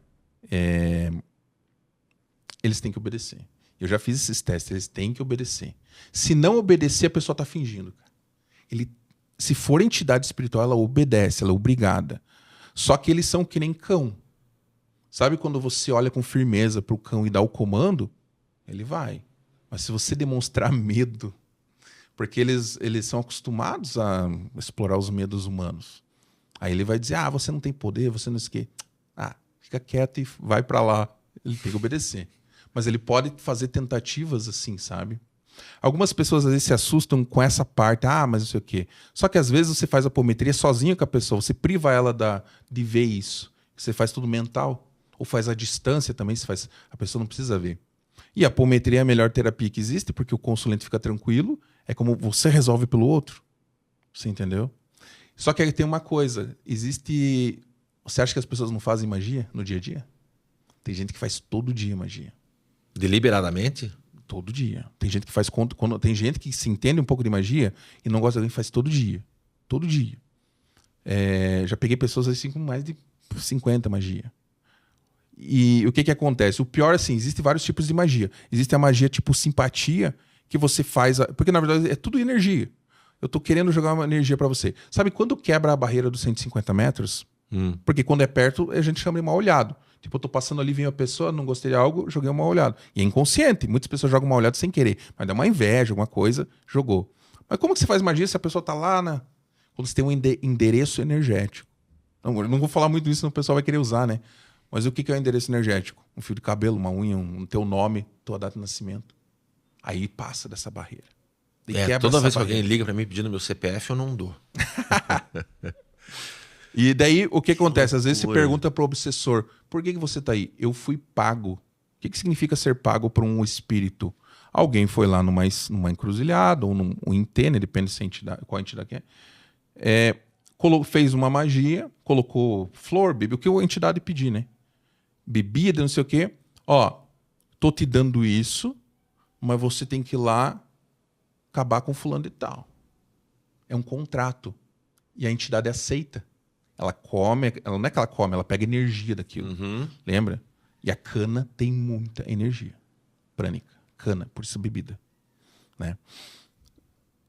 Eles têm que obedecer. Eu já fiz esses testes, eles têm que obedecer. Se não obedecer, a pessoa está fingindo. Se for entidade espiritual, ela obedece, ela é obrigada. Só que eles são que nem cão. Sabe quando você olha com firmeza para o cão e dá o comando? Ele vai. Mas se você demonstrar medo, porque eles são acostumados a explorar os medos humanos. Aí ele vai dizer, você não tem poder, você não esquece. Fica quieto e vai para lá. Ele tem que obedecer. Mas ele pode fazer tentativas assim, sabe? Algumas pessoas às vezes se assustam com essa parte. Mas não sei o quê. Só que às vezes você faz a apometria sozinho com a pessoa. Você priva ela de ver isso. Você faz tudo mental. Ou faz à distância também. A pessoa não precisa ver. E a apometria é a melhor terapia que existe, porque o consulente fica tranquilo. É como você resolve pelo outro. Você entendeu? Só que aí tem uma coisa. Você acha que as pessoas não fazem magia no dia a dia? Tem gente que faz todo dia magia. Deliberadamente? Todo dia. Tem gente que faz tem gente que se entende um pouco de magia e não gosta de alguém que faz todo dia. Todo dia. Já peguei pessoas assim com mais de 50 magia. E o que acontece? O pior, assim, existem vários tipos de magia. Existe a magia tipo simpatia, que você faz... Porque, na verdade, é tudo energia. Eu tô querendo jogar uma energia para você. Sabe quando quebra a barreira dos 150 metros? Porque quando é perto, a gente chama de mal olhado. Tipo, eu tô passando ali, vem uma pessoa, não gostei de algo, joguei um mal olhado. E é inconsciente. Muitas pessoas jogam mal olhado sem querer. Mas dá uma inveja, alguma coisa, jogou. Mas como que você faz magia se a pessoa tá lá quando você tem um endereço energético? Eu não vou falar muito disso, senão o pessoal vai querer usar, né? Mas o que é o endereço energético? Um fio de cabelo, uma unha, um teu nome, tua data de nascimento. Aí passa dessa barreira. Toda vez que alguém liga para mim pedindo meu CPF, eu não dou. E daí, o que acontece? Às vezes você loucura. pergunta pro obsessor, por que você tá aí? Eu fui pago. O que significa ser pago por um espírito? Alguém foi lá numa encruzilhada, ou num INT, né? Depende se a entidade, qual entidade que é. Fez uma magia, colocou flor, bebida, o que a entidade pedir, né? Bebida, não sei o quê. Ó, tô te dando isso, mas você tem que ir lá acabar com fulano de tal. É um contrato. E a entidade aceita. Ela come, ela, não é que ela come, ela pega energia daquilo. Lembra? E a cana tem muita energia prânica. Cana, por isso bebida. Né?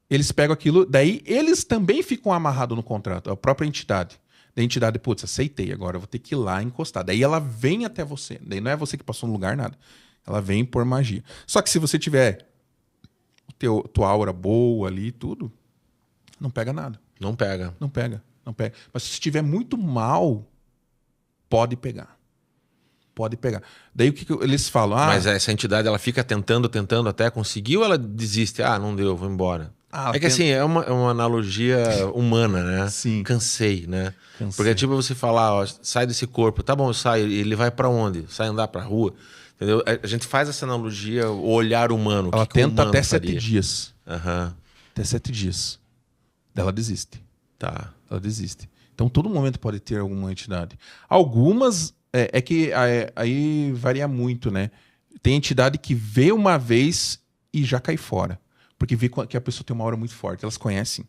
Eles pegam aquilo, daí eles também ficam amarrados no contrato, a própria entidade. Da entidade, putz, aceitei, agora eu vou ter que ir lá encostar. Daí ela vem até você. Daí não é você que passou no lugar, nada. Ela vem por magia. Só que se você tiver tua aura boa ali e tudo, não pega nada. Não pega. Não pega. Mas se estiver muito mal, pode pegar. Pode pegar. Daí o que eles falam? Mas essa entidade, ela fica tentando até conseguir ou ela desiste? Ah, não deu, vou embora. É que assim, é uma analogia humana, né? Sim. Cansei, né? Cansei. Porque é tipo você falar, ó, sai desse corpo. Tá bom, eu saio. Ele vai pra onde? Sai andar pra rua. Entendeu? A gente faz essa analogia, o olhar humano. Ela que tenta o humano até faria? 7 dias. Até 7 dias. Daí ela desiste. Tá. Ela desiste. Então, todo momento pode ter alguma entidade. Algumas, que aí varia muito, né? Tem entidade que vê uma vez e já cai fora. Porque vê que a pessoa tem uma aura muito forte. Elas conhecem.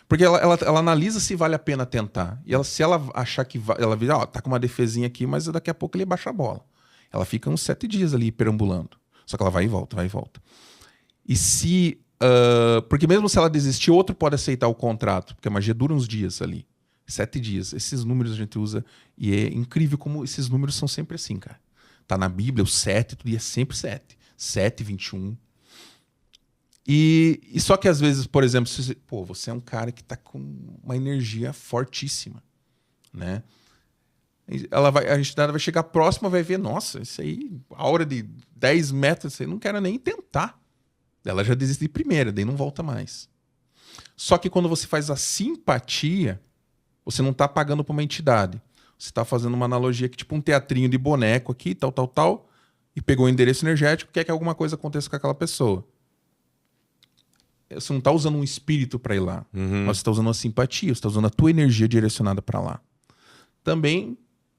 Porque ela analisa se vale a pena tentar. E se ela achar que... ela vê, tá com uma defesinha aqui, mas daqui a pouco ele baixa a bola. Ela fica uns 7 dias ali perambulando. Só que ela vai e volta, vai e volta. E se... porque mesmo se ela desistir, outro pode aceitar o contrato. Porque a magia dura uns dias ali. 7 dias. Esses números a gente usa. E é incrível como esses números são sempre assim, cara. Tá na Bíblia, o 7, tudo, e é sempre 7. 7, 21. E só que às vezes, por exemplo, você é um cara que tá com uma energia fortíssima, né? A entidade vai chegar próxima, vai ver, nossa, isso aí, a aura de 10 metros, isso aí, não quero nem tentar. Ela já desiste de primeira, daí não volta mais. Só que quando você faz a simpatia, você não tá pagando para uma entidade. Você tá fazendo uma analogia que tipo um teatrinho de boneco aqui, tal, e pegou o endereço energético, quer que alguma coisa aconteça com aquela pessoa. Você não tá usando um espírito para ir lá, mas você tá usando uma simpatia, você tá usando a tua energia direcionada para lá. Também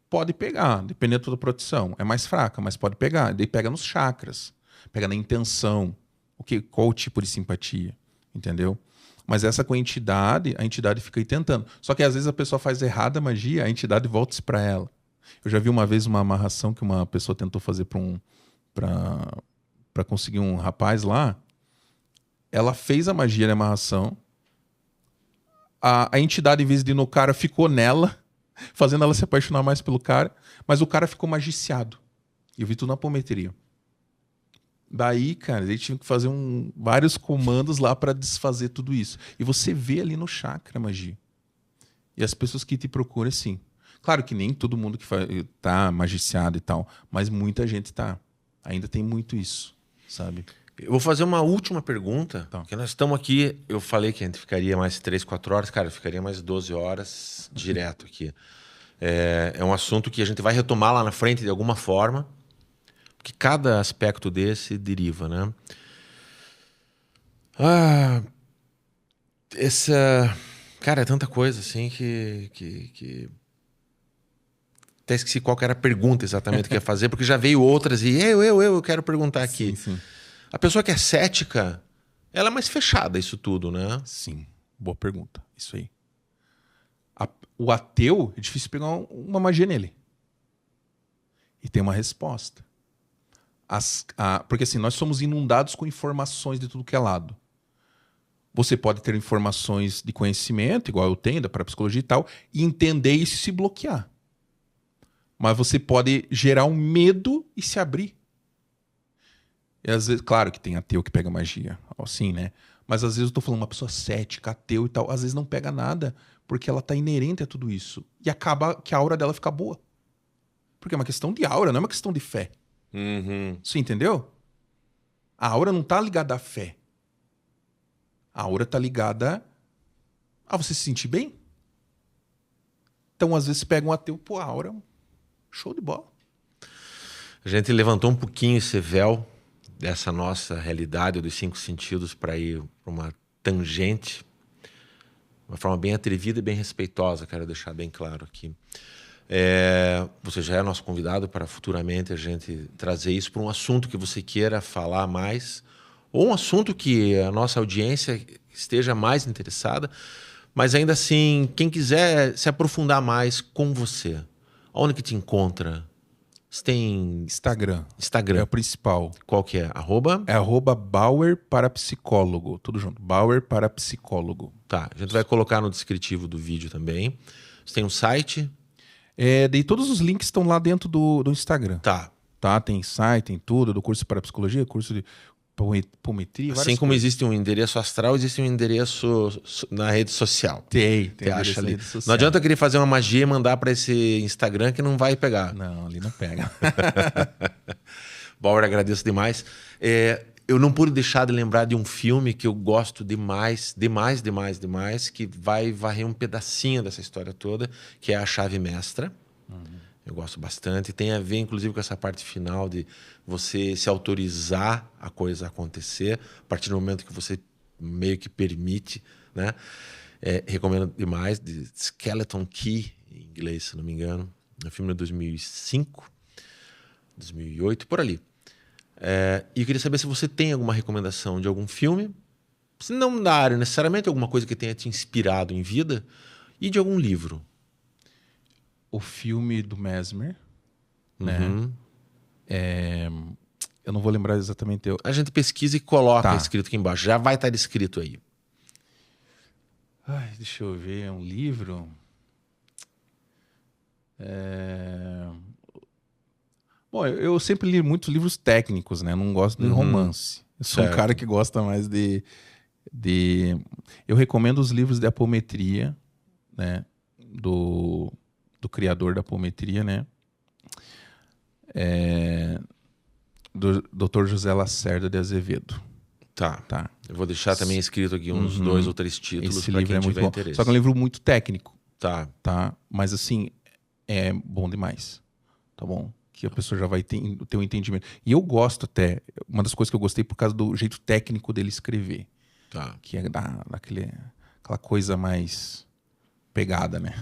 pode pegar, dependendo da proteção. É mais fraca, mas pode pegar. Daí pega nos chakras, pega na intenção, qual o tipo de simpatia, entendeu? Mas essa com a entidade fica aí tentando. Só que às vezes a pessoa faz errada a magia, a entidade volta para ela. Eu já vi uma vez uma amarração que uma pessoa tentou fazer para conseguir um rapaz lá. Ela fez a magia de amarração. A entidade, em vez de ir no cara, ficou nela, fazendo ela se apaixonar mais pelo cara. Mas o cara ficou magiciado. Eu vi tudo na apometria. Daí, cara, ele tinha que fazer vários comandos lá para desfazer tudo isso. E você vê ali no chakra a magia. E as pessoas que te procuram, assim. Claro que nem todo mundo que tá magiciado e tal, mas muita gente tá. Ainda tem muito isso, sabe? Eu vou fazer uma última pergunta, Tá. porque nós estamos aqui, eu falei que a gente ficaria mais 3, 4 horas, cara, eu ficaria mais 12 horas direto aqui. É um assunto que a gente vai retomar lá na frente de alguma forma, porque cada aspecto desse deriva, né? Cara, é tanta coisa assim que... Até esqueci qual que era a pergunta exatamente que eu ia fazer, porque já veio outras e eu quero perguntar aqui. Sim. A pessoa que é cética, ela é mais fechada isso tudo, né? Sim, boa pergunta. Isso aí. O ateu, é difícil pegar uma magia nele. E tem uma resposta. Porque assim, nós somos inundados com informações de tudo que é lado. Você pode ter informações de conhecimento, igual eu tenho, da parapsicologia e tal, e entender isso e se bloquear. Mas você pode gerar um medo e se abrir. E às vezes, claro que tem ateu que pega magia, assim, né? Mas às vezes eu tô falando uma pessoa cética, ateu e tal, às vezes não pega nada, porque ela tá inerente a tudo isso. E acaba que a aura dela fica boa. Porque é uma questão de aura, não é uma questão de fé. Você entendeu? A aura não tá ligada à fé. A aura tá ligada a você se sentir bem. Então, às vezes, pega um ateu, pô, a aura, show de bola. A gente levantou um pouquinho esse véu dessa nossa realidade dos 5 sentidos para ir para uma tangente, uma forma bem atrevida e bem respeitosa, quero deixar bem claro aqui. Você já é nosso convidado para futuramente a gente trazer isso para um assunto que você queira falar mais, ou um assunto que a nossa audiência esteja mais interessada, mas ainda assim, quem quiser se aprofundar mais com você, onde que te encontra? Você tem Instagram. Instagram. É o principal. Qual que é? Arroba? É @Bauer Parapsicólogo. Tudo junto. Bauer Parapsicólogo. Tá, a gente vai colocar no descritivo do vídeo também. Você tem um site? Daí todos os links estão lá dentro do Instagram. Tá. Tem site, tem tudo, do curso de parapsicologia, curso de pometria. Assim como existe um endereço astral, existe um endereço na rede social. Tem Acha ali. Não adianta eu querer fazer uma magia e mandar para esse Instagram que não vai pegar. Não, ali não pega. Bauer, agradeço demais. Eu não pude deixar de lembrar de um filme que eu gosto demais, que vai varrer um pedacinho dessa história toda, que é A Chave Mestra. Eu gosto bastante. Tem a ver, inclusive, com essa parte final de você se autorizar a coisa acontecer, a partir do momento que você meio que permite, né? Recomendo demais, de Skeleton Key, em inglês, se não me engano. É um filme de 2005, 2008, por ali. E eu queria saber se você tem alguma recomendação de algum filme, se não da área necessariamente, alguma coisa que tenha te inspirado em vida, e de algum livro. O filme do Mesmer, né? Eu não vou lembrar exatamente. A gente pesquisa e coloca Tá. escrito aqui embaixo. Já vai estar escrito aí. Ai, deixa eu ver, é um livro. Bom, eu sempre li muitos livros técnicos, né? Eu não gosto de romance. Eu sou Certo. um cara que gosta mais de... Eu recomendo os livros de apometria, né? Do criador da apometria, né? Do Dr. José Lacerda de Azevedo. Tá. Eu vou deixar também escrito aqui uns 2 ou 3 títulos Esse para livro quem é muito tiver bom. interesse. Só que é um livro muito técnico, Tá. Mas assim, é bom demais, tá bom? Que a pessoa já vai ter um entendimento. E eu gosto até, uma das coisas que eu gostei por causa do jeito técnico dele escrever, Tá. que é aquela coisa mais pegada, né?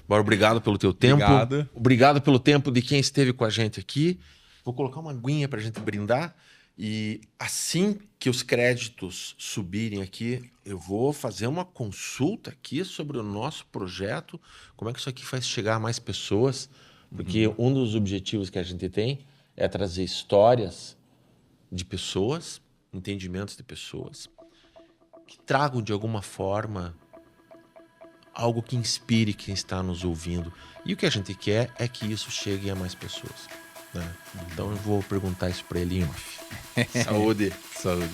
Bora, obrigado pelo teu tempo. Obrigado. Obrigado pelo tempo de quem esteve com a gente aqui. Vou colocar uma aguinha para a gente brindar. E assim que os créditos subirem aqui, eu vou fazer uma consulta aqui sobre o nosso projeto, como é que isso aqui faz chegar a mais pessoas, porque um dos objetivos que a gente tem é trazer histórias de pessoas, entendimentos de pessoas, que tragam de alguma forma algo que inspire quem está nos ouvindo. E o que a gente quer é que isso chegue a mais pessoas, né? Então eu vou perguntar isso para ele em off. Saúde. Saúde.